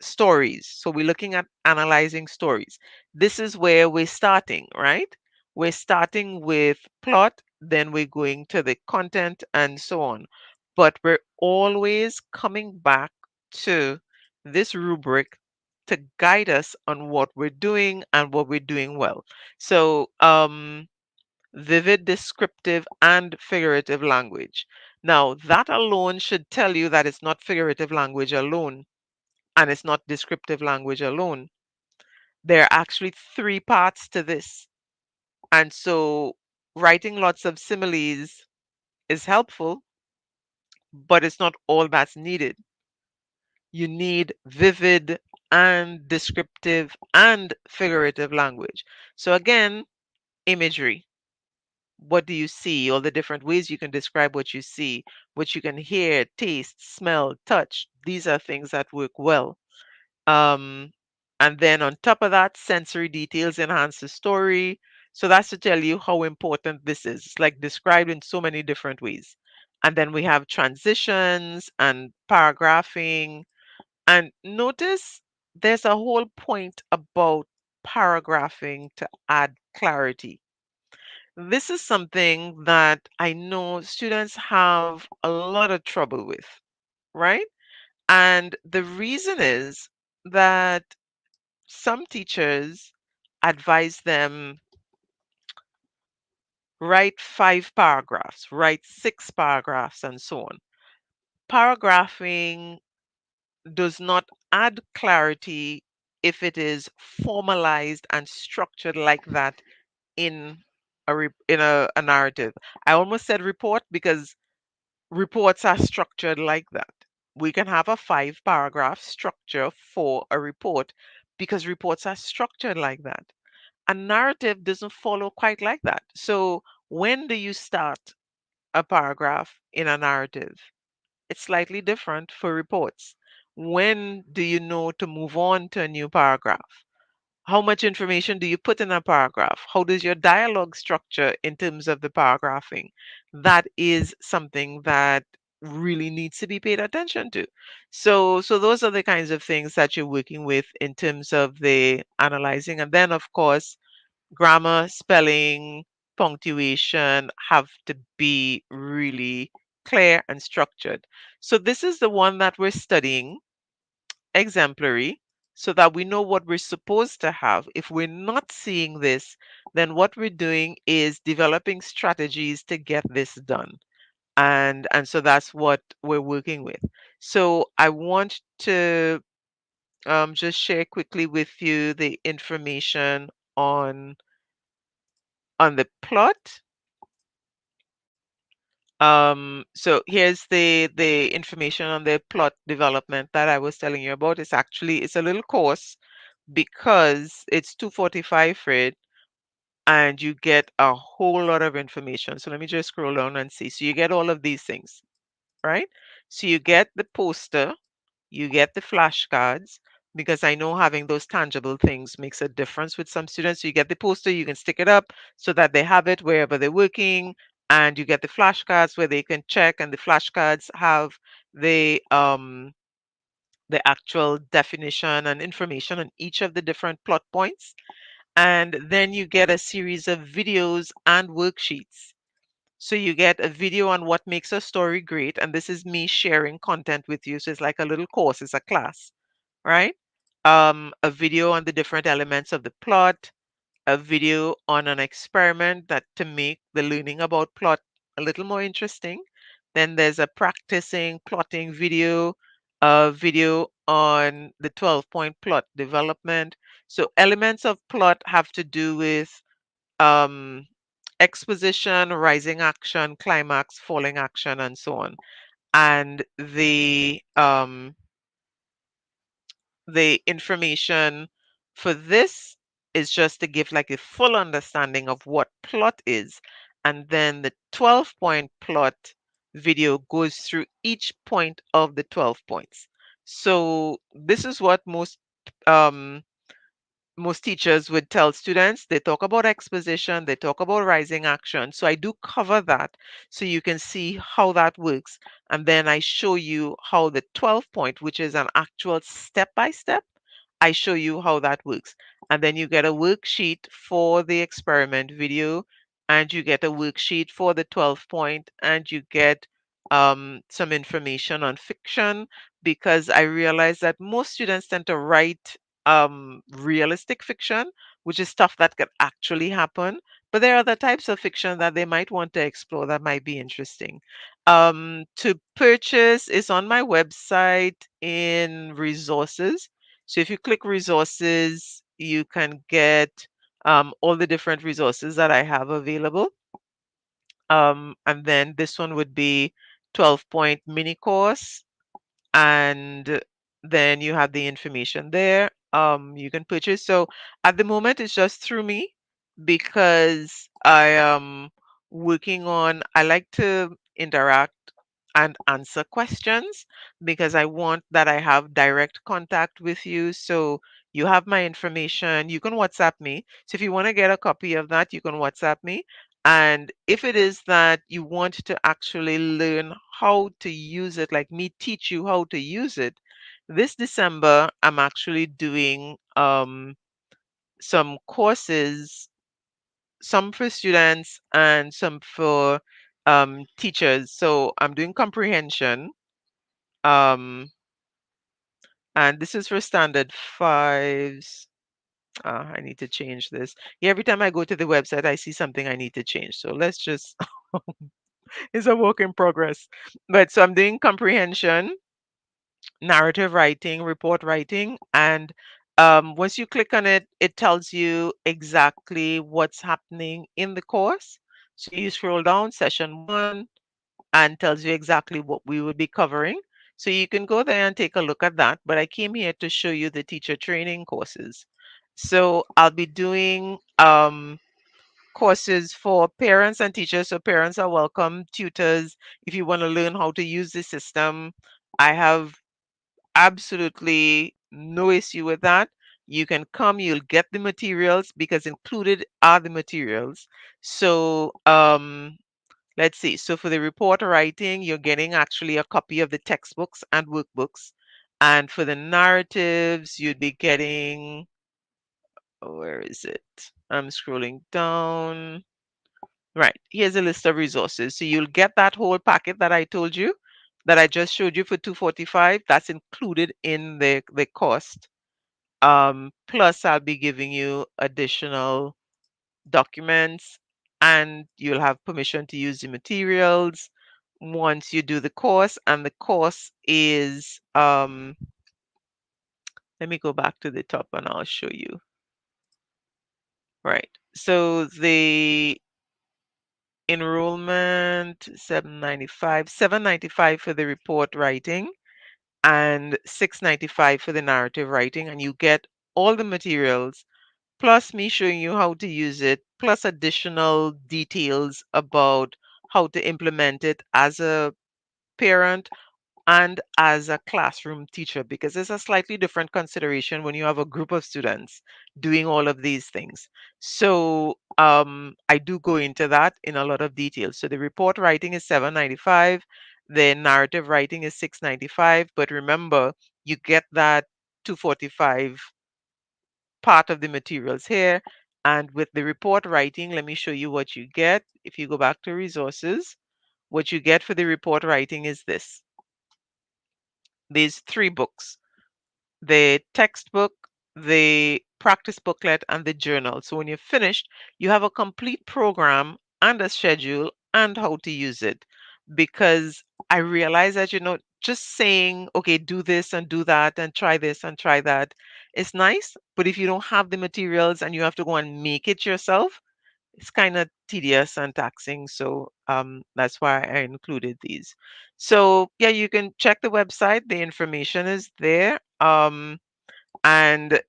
stories, so we're looking at analyzing stories. This is where we're starting, right? We're starting with plot, then we're going to the content and so on. But we're always coming back to this rubric to guide us on what we're doing and what we're doing well. So, vivid, descriptive, and figurative language. Now, that alone should tell you that it's not figurative language alone and it's not descriptive language alone. There are actually three parts to this. And so, writing lots of similes is helpful, but it's not all that's needed. You need vivid and descriptive and figurative language. So, again, imagery. What do you see? All the different ways you can describe what you see, what you can hear, taste, smell, touch. These are things that work well. Um, and then on top of that, sensory details enhance the story. So that's to tell you how important this is. It's like described in so many different ways. And then we have transitions and paragraphing. And notice there's a whole point about paragraphing to add clarity. This is something that I know students have a lot of trouble with, right? And the reason is that some teachers advise them write 5 paragraphs, write 6 paragraphs, and so on. Paragraphing does not add clarity if it is formalized and structured like that in a narrative. I almost said report because reports are structured like that. We can have a 5 paragraph structure for a report because reports are structured like that. A narrative doesn't follow quite like that. So, when do you start a paragraph in a narrative? It's slightly different for reports. When do you know to move on to a new paragraph? How much information do you put in a paragraph? How does your dialogue structure in terms of the paragraphing? That is something that really needs to be paid attention to. So those are the kinds of things that you're working with in terms of the analyzing. And then, of course, grammar, spelling, punctuation have to be really clear and structured. So this is the one that we're studying, exemplary, so that we know what we're supposed to have. If we're not seeing this, then what we're doing is developing strategies to get this done. And so that's what we're working with. So I want to just share quickly with you the information on the plot. So here's the information on the plot development that I was telling you about. It's a little course because it's 245 for it, and you get a whole lot of information. So let me just scroll down and see. So you get all of these things, right? So you get the poster, you get the flashcards, because I know having those tangible things makes a difference with some students. So you get the poster, you can stick it up so that they have it wherever they're working, and you get the flashcards where they can check, and the flashcards have the actual definition and information on each of the different plot points. And then you get a series of videos and worksheets. So you get a video on what makes a story great, and this is me sharing content with you. So it's like a little course, it's a class, right? A video on the different elements of the plot, a video on an experiment that to make the learning about plot a little more interesting. Then there's a practicing plotting video, a video on the 12-point plot development. So elements of plot have to do with um, exposition, rising action, climax, falling action, and so on. And the information for this is just to give like a full understanding of what plot is. And then the 12-point plot video goes through each point of the 12 points. So this is what um, most teachers would tell students. They talk about exposition, they talk about rising action. So I do cover that so you can see how that works. And then I show you how the 12 point, which is an actual step by step, I show you how that works. And then you get a worksheet for the experiment video, and you get a worksheet for the 12 point, and you get some information on fiction, because I realize that most students tend to write realistic fiction, which is stuff that could actually happen. But there are other types of fiction that they might want to explore that might be interesting. To purchase is on my website in resources. So if you click resources, you can get all the different resources that I have available. And then this one would be 12-point mini course, and then you have the information there. You can purchase. So at the moment, it's just through me because I am working on, I like to interact and answer questions because I want that I have direct contact with you. So you have my information. You can WhatsApp me. So if you want to get a copy of that, you can WhatsApp me. And if it is that you want to actually learn how to use it, like me teach you how to use it, this December, I'm actually doing some courses, some for students and some for teachers. So I'm doing comprehension, um, and this is for standard fives. I need to change this. Yeah, every time I go to the website, I see something I need to change. So let's just, it's a work in progress. But so I'm doing comprehension, narrative writing, report writing, and once you click on it, it tells you exactly what's happening in the course. So you scroll down, session one, and tells you exactly what we will be covering. So you can go there and take a look at that. But I came here to show you the teacher training courses. So I'll be doing courses for parents and teachers. So parents are welcome, tutors, if you want to learn how to use the system. I have absolutely no issue with that. You can come, you'll get the materials because included are the materials. So let's see. So for the report writing, you're getting actually a copy of the textbooks and workbooks. And for the narratives, you'd be getting, where is it? I'm scrolling down. Right, here's a list of resources. So you'll get that whole packet that I told you, that I just showed you for 245. That's included in the cost. Plus I'll be giving you additional documents, and you'll have permission to use the materials once you do the course. And the course is, let me go back to the top and I'll show you. Right. So the enrollment 795 for the report writing and 695 for the narrative writing, and you get all the materials plus me showing you how to use it, plus additional details about how to implement it as a parent and as a classroom teacher, because it's a slightly different consideration when you have a group of students doing all of these things. So I do go into that in a lot of detail. So the report writing is 795, the narrative writing is 695, but remember, you get that 245 part of the materials here. And with the report writing, let me show you what you get. If you go back to resources, what you get for the report writing is this. These three books: the textbook, the practice booklet, and the journal. So when you're finished, you have a complete program and a schedule and how to use it. Because I realize that, just saying, okay, do this and do that and try this and try that is nice. But if you don't have the materials and you have to go and make it yourself, it's kind of tedious and taxing. So that's why I included these. So yeah, you can check the website. The information is there. And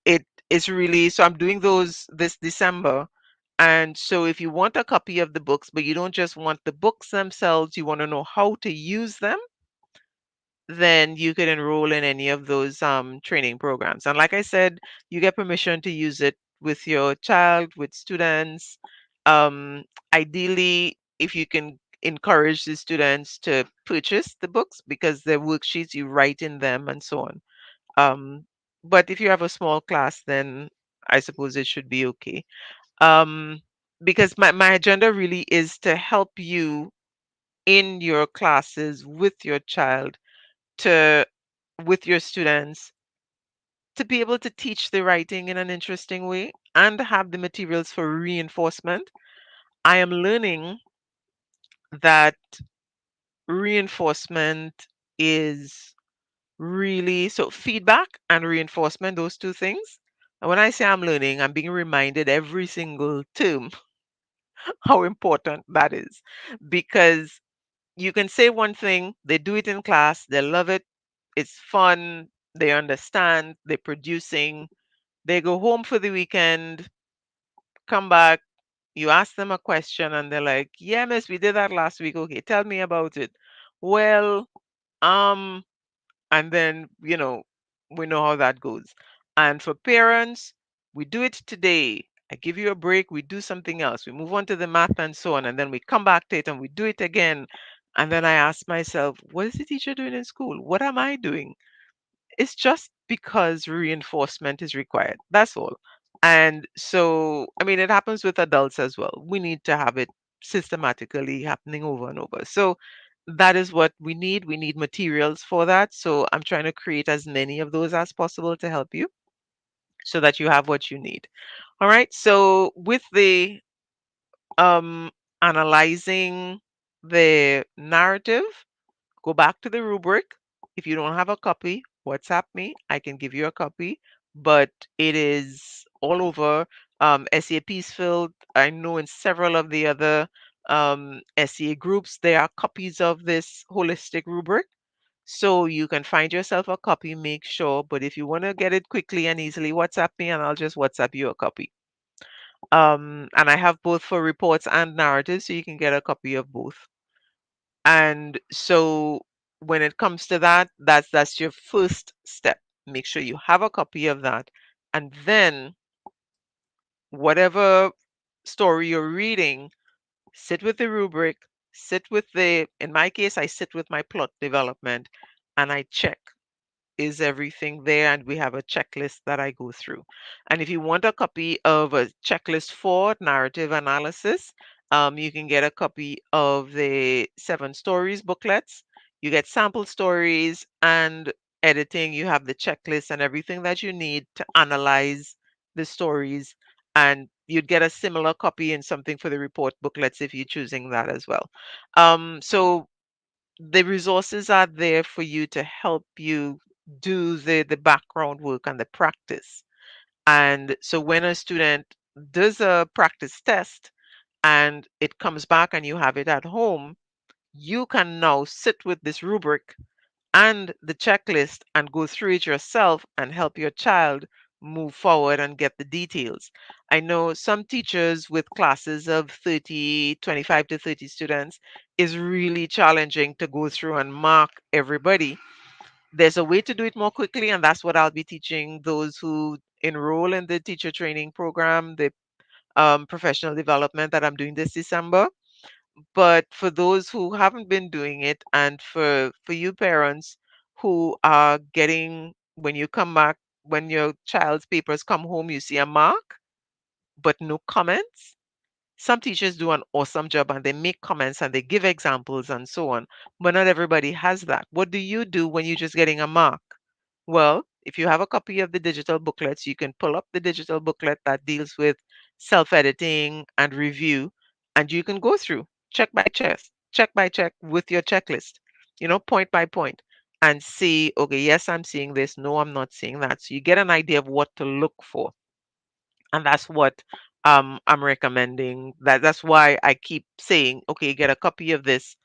it is really, so I'm doing those this December. And so if you want a copy of the books, but you don't just want the books themselves, you want to know how to use them, then you could enroll in any of those training programs. And like I said, you get permission to use it with your child, with students. Um, Ideally, if you can encourage the students to purchase the books because they're worksheets, you write in them and so on. Um, but if you have a small class, then I suppose it should be okay. Um, because my agenda really is to help you in your classes with your child, to with your students, to be able to teach the writing in an interesting way and have the materials for reinforcement. I am learning that reinforcement is really, so feedback and reinforcement, those two things. And when I say I'm learning, I'm being reminded every single term how important that is. Because you can say one thing, they do it in class, they love it, it's fun, they understand, they're producing, they go home for the weekend, come back, You ask them a question and they're like, "Yeah, miss, we did that last week. Okay, tell me about it." Well, um, and then, we know how that goes. And for parents, we do it today. I give you a break, we do something else. We move on to the math and so on, and then we come back to it and we do it again. And then I ask myself, what is the teacher doing in school? What am I doing? It's just because reinforcement is required. That's all. And so, I mean, it happens with adults as well. We need to have it systematically happening over and over. So that is what we need. We need materials for that. So I'm trying to create as many of those as possible to help you so that you have what you need. All right. So with the um analyzing the narrative, go back to the rubric. If you don't have a copy, WhatsApp me. I can give you a copy, but it is all over SEA Peacefield. I know in several of the other SEA groups, there are copies of this holistic rubric. So you can find yourself a copy, make sure. But if you want to get it quickly and easily, WhatsApp me and I'll just WhatsApp you a copy. And I have both for reports and narratives, so you can get a copy of both. And so when it comes to that, that's your first step. Make sure you have a copy of that. And then whatever story you're reading, sit with the rubric, sit with in my case, I sit with my plot development and I check, is everything there? And we have a checklist that I go through. And if you want a copy of a checklist for narrative analysis, you can get a copy of the 7 stories booklets. You get sample stories and editing. You have the checklist and everything that you need to analyze the stories. And you'd get a similar copy and something for the report booklets if you're choosing that as well. So the resources are there for you to help you do the background work and the practice. And so when a student does a practice test and it comes back and you have it at home, you can now sit with this rubric and the checklist and go through it yourself and help your child move forward and get the details. I know some teachers with classes of 30, 25 to 30 students is really challenging to go through and mark everybody. There's a way to do it more quickly, and that's what I'll be teaching those who enroll in the teacher training program, the professional development that I'm doing this December. But for those who haven't been doing it, and for you parents who are getting, when you come back, when your child's papers come home, you see a mark but no comments. Some teachers do an awesome job and they make comments and they give examples and so on, but not everybody has that. What do you do when you're just getting a mark? Well, if you have a copy of the digital booklets, you can pull up the digital booklet that deals with self-editing and review, and you can go through check by check with your checklist, point by point, and see, okay, yes, I'm seeing this. No, I'm not seeing that. So you get an idea of what to look for. And that's what I'm recommending. That's why I keep saying, okay, get a copy of this,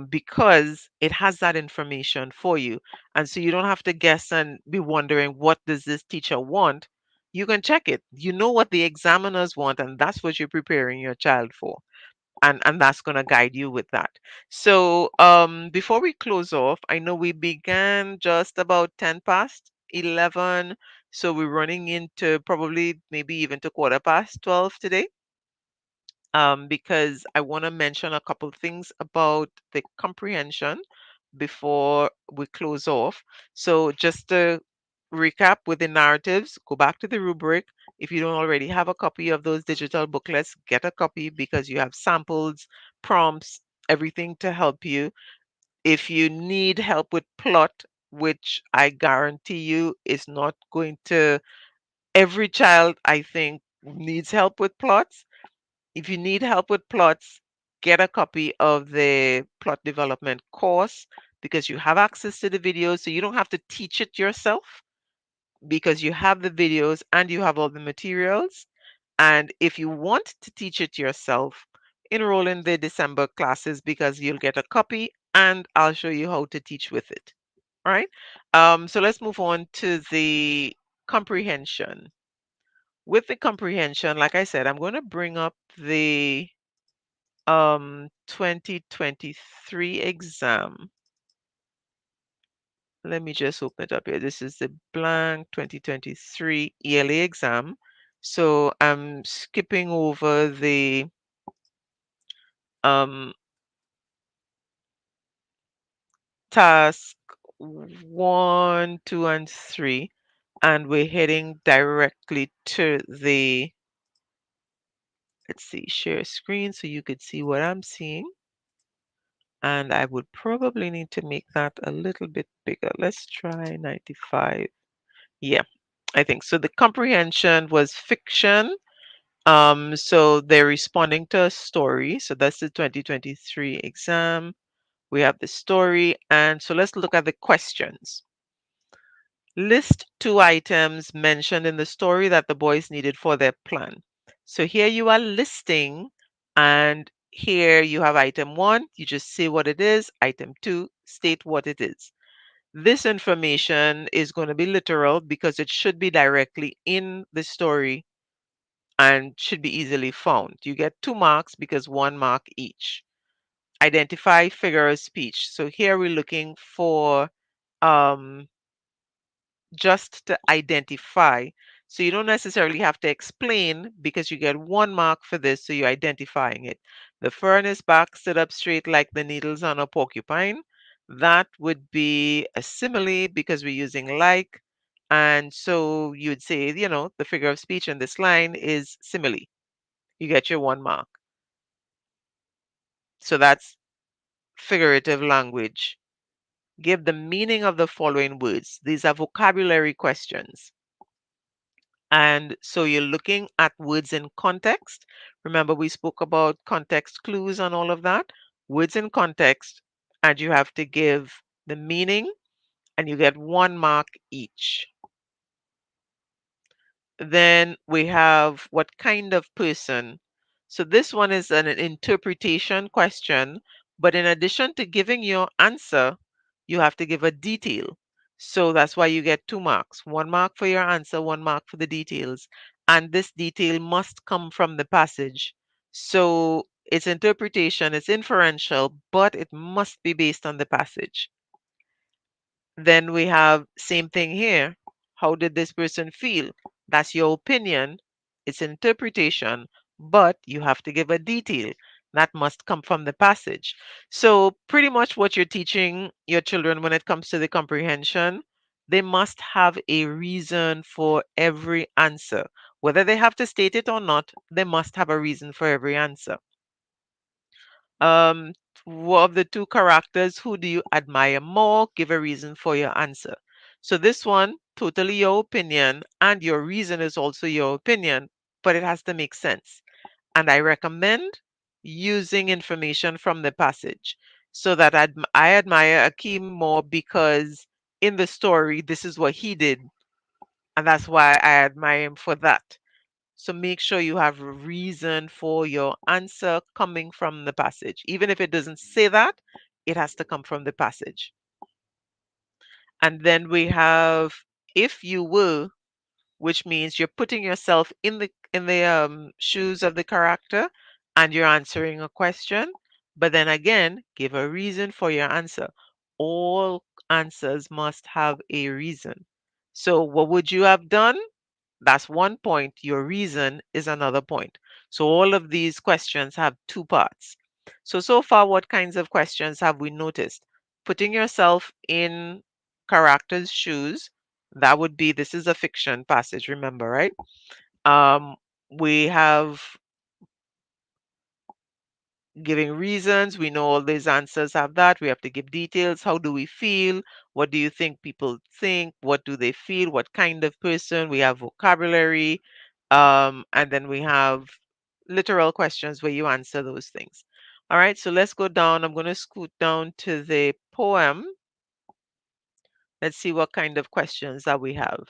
because it has that information for you. And so you don't have to guess and be wondering, what does this teacher want? You can check it. You know what the examiners want, and that's what you're preparing your child for. And that's going to guide you with that. So before we close off, I know we began just about 10 past 11. So we're running into probably maybe even to quarter past 12 today, because I want to mention a couple things about the comprehension before we close off. So just to recap with the narratives, go back to the rubric. If you don't already have a copy of those digital booklets, get a copy because you have samples, prompts, everything to help you. If you need help with plot, which I guarantee you is not going to, every child I think needs help with plots. If you need help with plots, get a copy of the plot development course because you have access to the videos, so you don't have to teach it yourself because you have the videos and you have all the materials. And if you want to teach it yourself, enroll in the December classes because you'll get a copy and I'll show you how to teach with it. All right. So let's move on to the comprehension. With the comprehension, like I said, I'm going to bring up the 2023 exam. Let me just open it up here. This is the blank 2023 yearly exam. So I'm skipping over the um, task 1, 2, and 3, and we're heading directly to the, let's see, share screen so you could see what I'm seeing. And I would probably need to make that a little bit bigger. Let's try 95. Yeah, I think so. The comprehension was fiction. So they're responding to a story. So that's the 2023 exam. We have the story. And so let's look at the questions. List 2 items mentioned in the story that the boys needed for their plan. So here you are listing, and here you have item 1, you just say what it is. Item 2, state what it is. This information is going to be literal because it should be directly in the story and should be easily found. You get 2 marks because 1 mark each. Identify figure of speech. So here we're looking for um, just to identify. So you don't necessarily have to explain because you get 1 mark for this, so you're identifying it. The furnace back stood up straight like the needles on a porcupine. That would be a simile because we're using like. And so you'd say, the figure of speech in this line is simile. You get your 1 mark. So that's figurative language. Give the meaning of the following words. These are vocabulary questions. And so you're looking at words in context. Remember, we spoke about context clues and all of that. Words in context, and you have to give the meaning, and you get 1 mark each. Then we have what kind of person. So this one is an interpretation question, but in addition to giving your answer, you have to give a detail. So that's why you get 2 marks, 1 mark for your answer, 1 mark for the details. And this detail must come from the passage. So it's interpretation, it's inferential, but it must be based on the passage. Then we have same thing here. How did this person feel? That's your opinion. It's interpretation, but you have to give a detail. That must come from the passage. So pretty much what you're teaching your children when it comes to the comprehension, they must have a reason for every answer. Whether they have to state it or not, they must have a reason for every answer. Um, of the 2 characters, who do you admire more? Give a reason for your answer. So this one, totally your opinion, and your reason is also your opinion, but it has to make sense. And I recommend using information from the passage so that I admire Akeem more because in the story, this is what he did, and that's why I admire him for that. So make sure you have a reason for your answer coming from the passage. Even if it doesn't say that, it has to come from the passage. And then we have if you were, which means you're putting yourself in the shoes of the character and you're answering a question. But then again, give a reason for your answer. All answers must have a reason. So what would you have done? That's 1 point. Your reason is another point. So all of these questions have 2 parts. So far, what kinds of questions have we noticed? Putting yourself in character's shoes. That would be, this is a fiction passage, remember, right? We have giving reasons. We know all these answers have that. We have to give details. How do we feel? What do you think people think? What do they feel? What kind of person? We have vocabulary. And then we have literal questions where you answer those things. All right, so let's go down. I'm going to scoot down to the poem. Let's see what kind of questions that we have.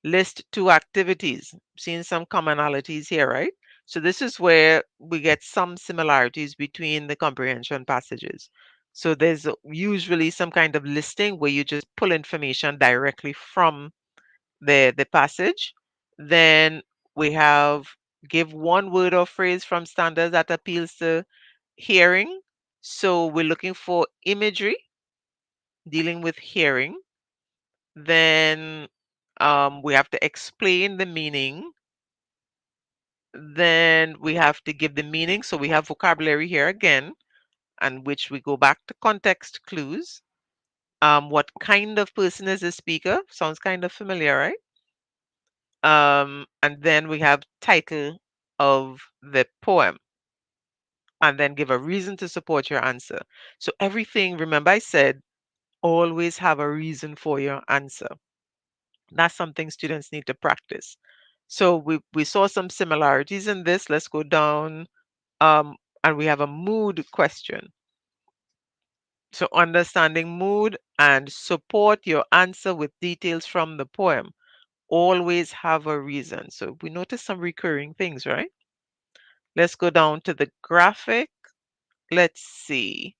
List 2 activities. Seeing some commonalities here, right? So this is where we get some similarities between the comprehension passages. So there's usually some kind of listing where you just pull information directly from the passage. Then We have give one word or phrase from standards that appeals to hearing. So we're looking for imagery, dealing with hearing. Then we have to explain the meaning. Then we have to give the meaning. So we have vocabulary here again, and which we go back to context clues. What kind of person is the speaker? Sounds kind of familiar, right? And then we have title of the poem, and then give a reason to support your answer. So everything, remember I said, always have a reason for your answer. That's something students need to practice. So we saw some similarities in this. Let's go down. And we have a mood question. So understanding mood and support your answer with details from the poem. Always have a reason. So we notice some recurring things, right? Let's go down to the graphic. Let's see.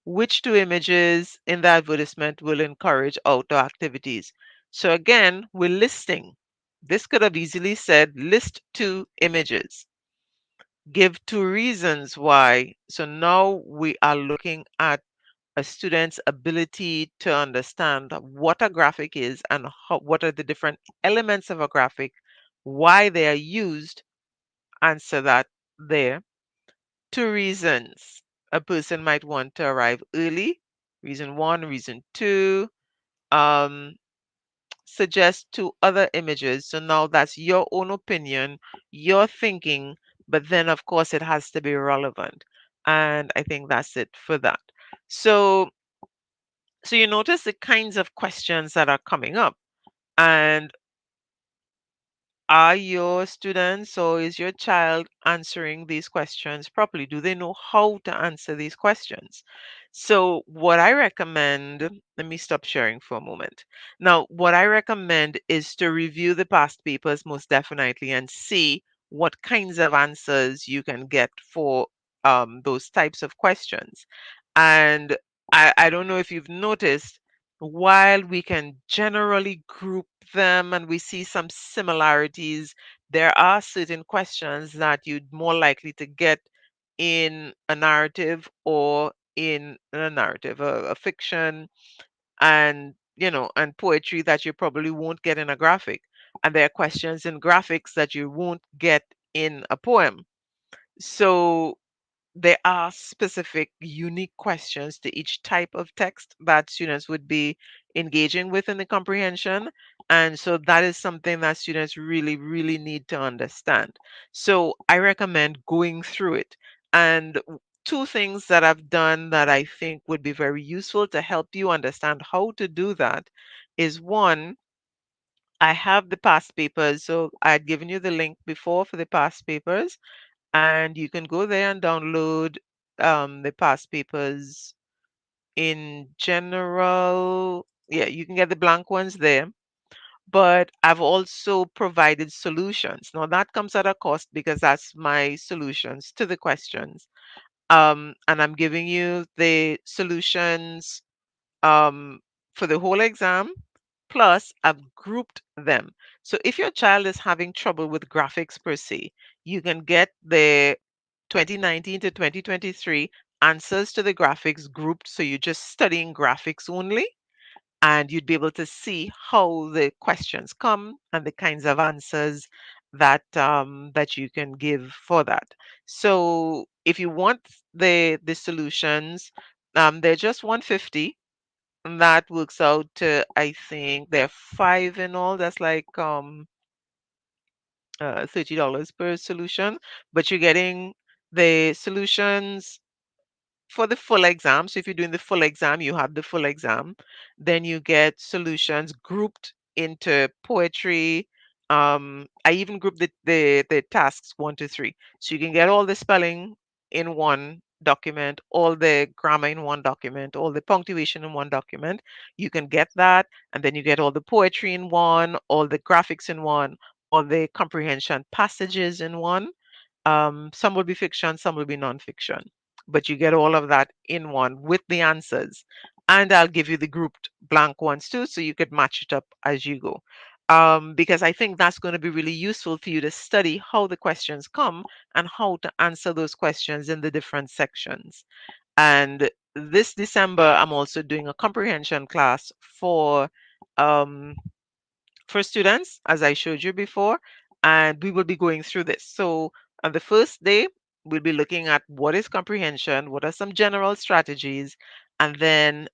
Which two images in the advertisement will encourage outdoor activities? So again, we're listing. This could have easily said list two images. Give two reasons why. So now we are looking at a student's ability to understand what a graphic is and what are the different elements of a graphic, why they are used. Answer that there. Two reasons a person might want to arrive early. Reason one, reason two. Um, Suggest two other images. So now that's your own opinion, your thinking, but then of course it has to be relevant. And I think that's it for that. So so you notice the kinds of questions that are coming up. And are your students or is your child answering these questions properly? Do they know how to answer these questions? So, what I recommend, let me stop sharing for a moment. Now, what I recommend is to review the past papers most definitely and see what kinds of answers you can get for those types of questions. And I don't know if you've noticed, while we can generally group them and we see some similarities, there are certain questions that you'd more likely to get in a narrative or in a narrative, a fiction, and and poetry that you probably won't get in a graphic. And there are questions in graphics that you won't get in a poem. So there are specific unique questions to each type of text that students would be engaging with in the comprehension. And so that is something that students really, really need to understand. So I recommend going through it. And two things that I've done that I think would be very useful to help you understand how to do that is one, I have the past papers. So I'd given you the link before for the past papers, and you can go there and download the past papers in general. Yeah, you can get the blank ones there. But I've also provided solutions. Now that comes at a cost because that's my solutions to the questions. And I'm giving you the solutions um, for the whole exam. Plus, I've grouped them. So if your child is having trouble with graphics per se, you can get the 2019 to 2023 answers to the graphics grouped. So you're just studying graphics only, and you'd be able to see how the questions come and the kinds of answers that you can give for that. So if you want the solutions, they're just 150, and that works out to, I think there are five in all. That's like $30 per solution, but you're getting the solutions for the full exam. So if you're doing the full exam, you have the full exam. Then you get solutions grouped into poetry. I even group the tasks one to three. So you can get all the spelling in one document, all the grammar in one document, all the punctuation in one document. You can get that, and then you get all the poetry in one, all the graphics in one, all the comprehension passages in one. Some will be fiction, some will be nonfiction, but you get all of that in one with the answers. And I'll give you the grouped blank ones too, so you could match it up as you go. because I think that's going to be really useful for you to study how the questions come and how to answer those questions in the different sections. And this December, I'm also doing a comprehension class um, for students, as I showed you before, and we will be going through this. So on the first day, we'll be looking at what is comprehension, what are some general strategies, and then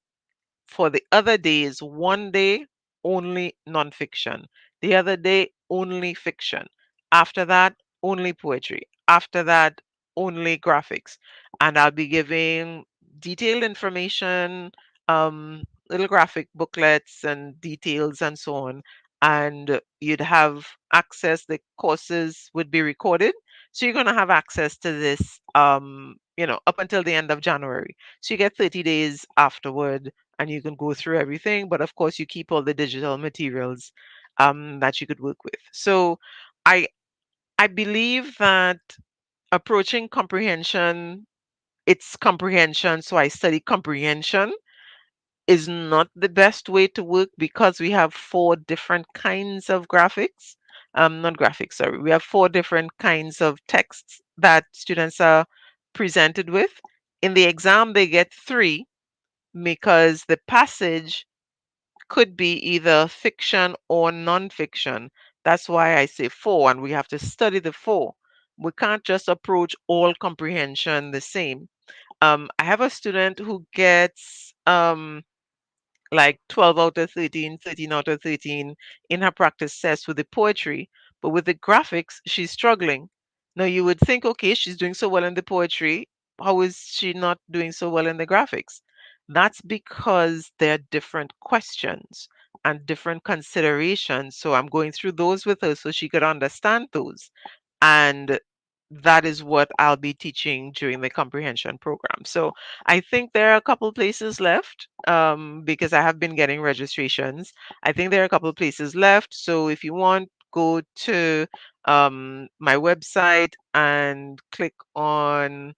for the other days, one day only nonfiction, the other day only fiction. After that, only poetry. After that, only graphics. And I'll be giving detailed information, little graphic booklets and details and so on. And you'd have access, the courses would be recorded. So you're going to have access to this, up until the end of January. So you get 30 days afterward and you can go through everything. But of course, you keep all the digital materials that you could work with. So I I believe that approaching comprehension, it's comprehension. So I study comprehension is not the best way to work because we have four different kinds of graphics. Not graphics, sorry. We have four different kinds of texts that students are presented with. In the exam, they get three because the passage could be either fiction or nonfiction. That's why I say four, and we have to study the four. We can't just approach all comprehension the same. I have a student who gets like 12 out of 13, 13 out of 13 in her practice test with the poetry, but with the graphics, she's struggling. Now, you would think, okay, she's doing so well in the poetry. How is she not doing so well in the graphics? That's because they're different questions and different considerations. So I'm going through those with her so she could understand those. And that is what I'll be teaching during the comprehension program. So I think there are a couple places left because I have been getting registrations. I think there are a couple places left. So if you want, go to my website and click on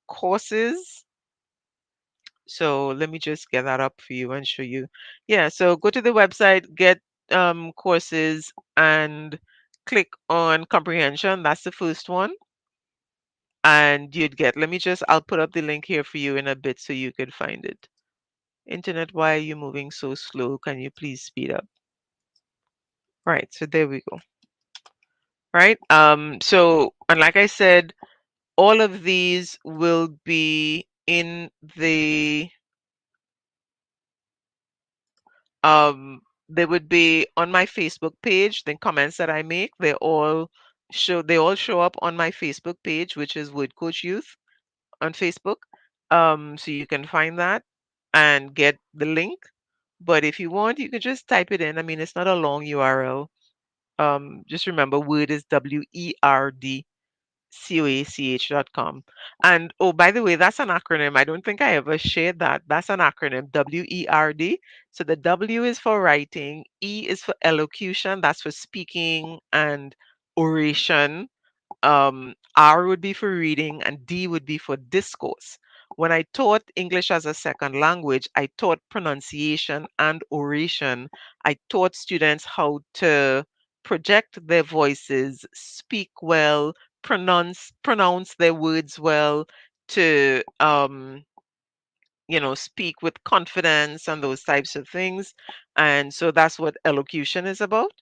courses. So let me just get that up for you and show you. Yeah, so go to the website, get courses, and click on comprehension. That's the first one. And you'd get, I'll put up the link here for you in a bit so you could find it. Internet, why are you moving so slow? Can you please speed up? Right, so there we go. Right. So, and like I said, all of these will be in the um they would be on my Facebook page. The comments that I make, they all show up on my Facebook page, which is Word Coach Youth on Facebook. So you can find that and get the link. But if you want, you can just type it in. I mean, it's not a long URL. Just remember, Word is WERDCOACH.com. And oh, by the way, that's an acronym. I don't think I ever shared that. That's an acronym, WERD. So the W is for writing, E is for elocution, that's for speaking and oration. R would be for reading, and D would be for discourse. When I taught English as a second language, I taught pronunciation and oration. I taught students how to project their voices, speak well, pronounce their words well, to speak with confidence and those types of things. And so that's what elocution is about.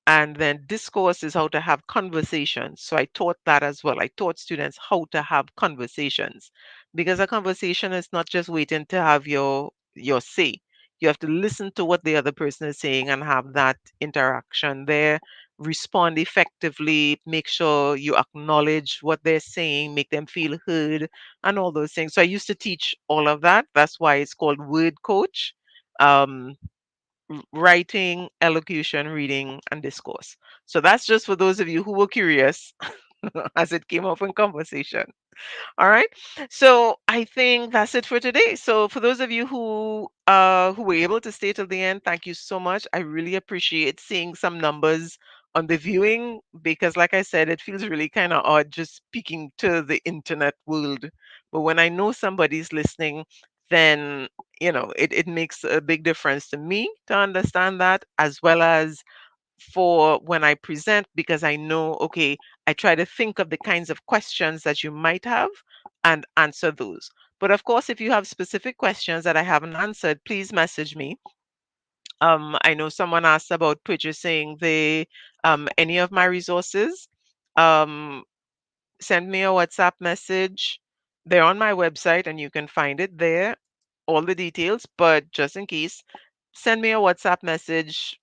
And then discourse is how to have conversations. So I taught that as well. I taught students how to have conversations because a conversation is not just waiting to have your say. You have to listen to what the other person is saying and have that interaction there. Respond effectively, make sure you acknowledge what they're saying, make them feel heard, and all those things. So I used to teach all of that. That's why it's called Word Coach. Um, Writing, elocution, reading, and discourse. So that's just for those of you who were curious as it came up in conversation. All right. So I think that's it for today. So for those of you who were able to stay till the end, thank you so much. I really appreciate seeing some numbers on the viewing because like I said, it feels really kind of odd just speaking to the internet world. But when I know somebody's listening, then it makes a big difference to me to understand that, as well as for when I present, because I know, okay, I try to think of the kinds of questions that you might have and answer those. But of course, if you have specific questions that I haven't answered, please message me. I know someone asked about purchasing the any of my resources. Um, Send me a WhatsApp message. They're on my website and you can find it there, all the details. But just in case, send me a WhatsApp message.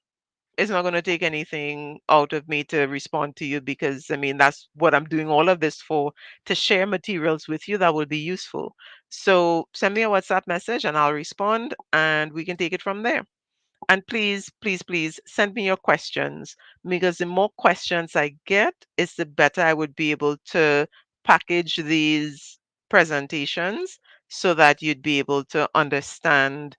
It's not going to take anything out of me to respond to you, because I mean, that's what I'm doing all of this for, to share materials with you that will be useful. So send me a WhatsApp message and I'll respond and we can take it from there. And please, please, please send me your questions, because the more questions I get, is the better I would be able to package these presentations so that you'd be able to understand,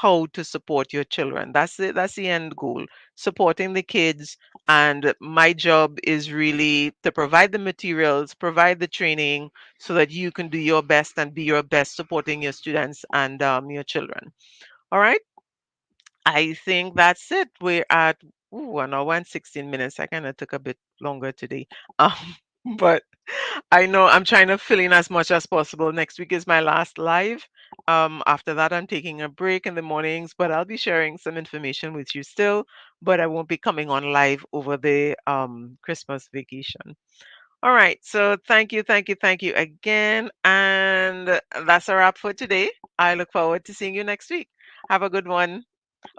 how to support your children. That's the end goal, supporting the kids. And my job is really to provide the materials, provide the training, so that you can do your best and be your best supporting your students and your children. All right. I think that's it. We're at 1 hour and 16 minutes. I kind of took a bit longer today. Um, but I know I'm trying to fill in as much as possible. Next week is my last live. After that, I'm taking a break in the mornings, but I'll be sharing some information with you still. But I won't be coming on live over the Christmas vacation. All right. So thank you, thank you, thank you again. And that's a wrap for today. I look forward to seeing you next week. Have a good one.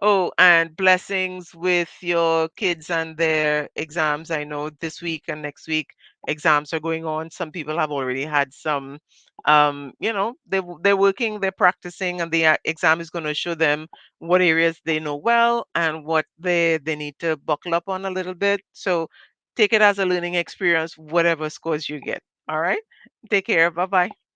Oh, and blessings with your kids and their exams. I know this week and next week exams are going on. Some people have already had some, they're working, they're practicing, and the exam is going to show them what areas they know well and what they need to buckle up on a little bit. So take it as a learning experience, whatever scores you get. All right. Take care. Bye bye.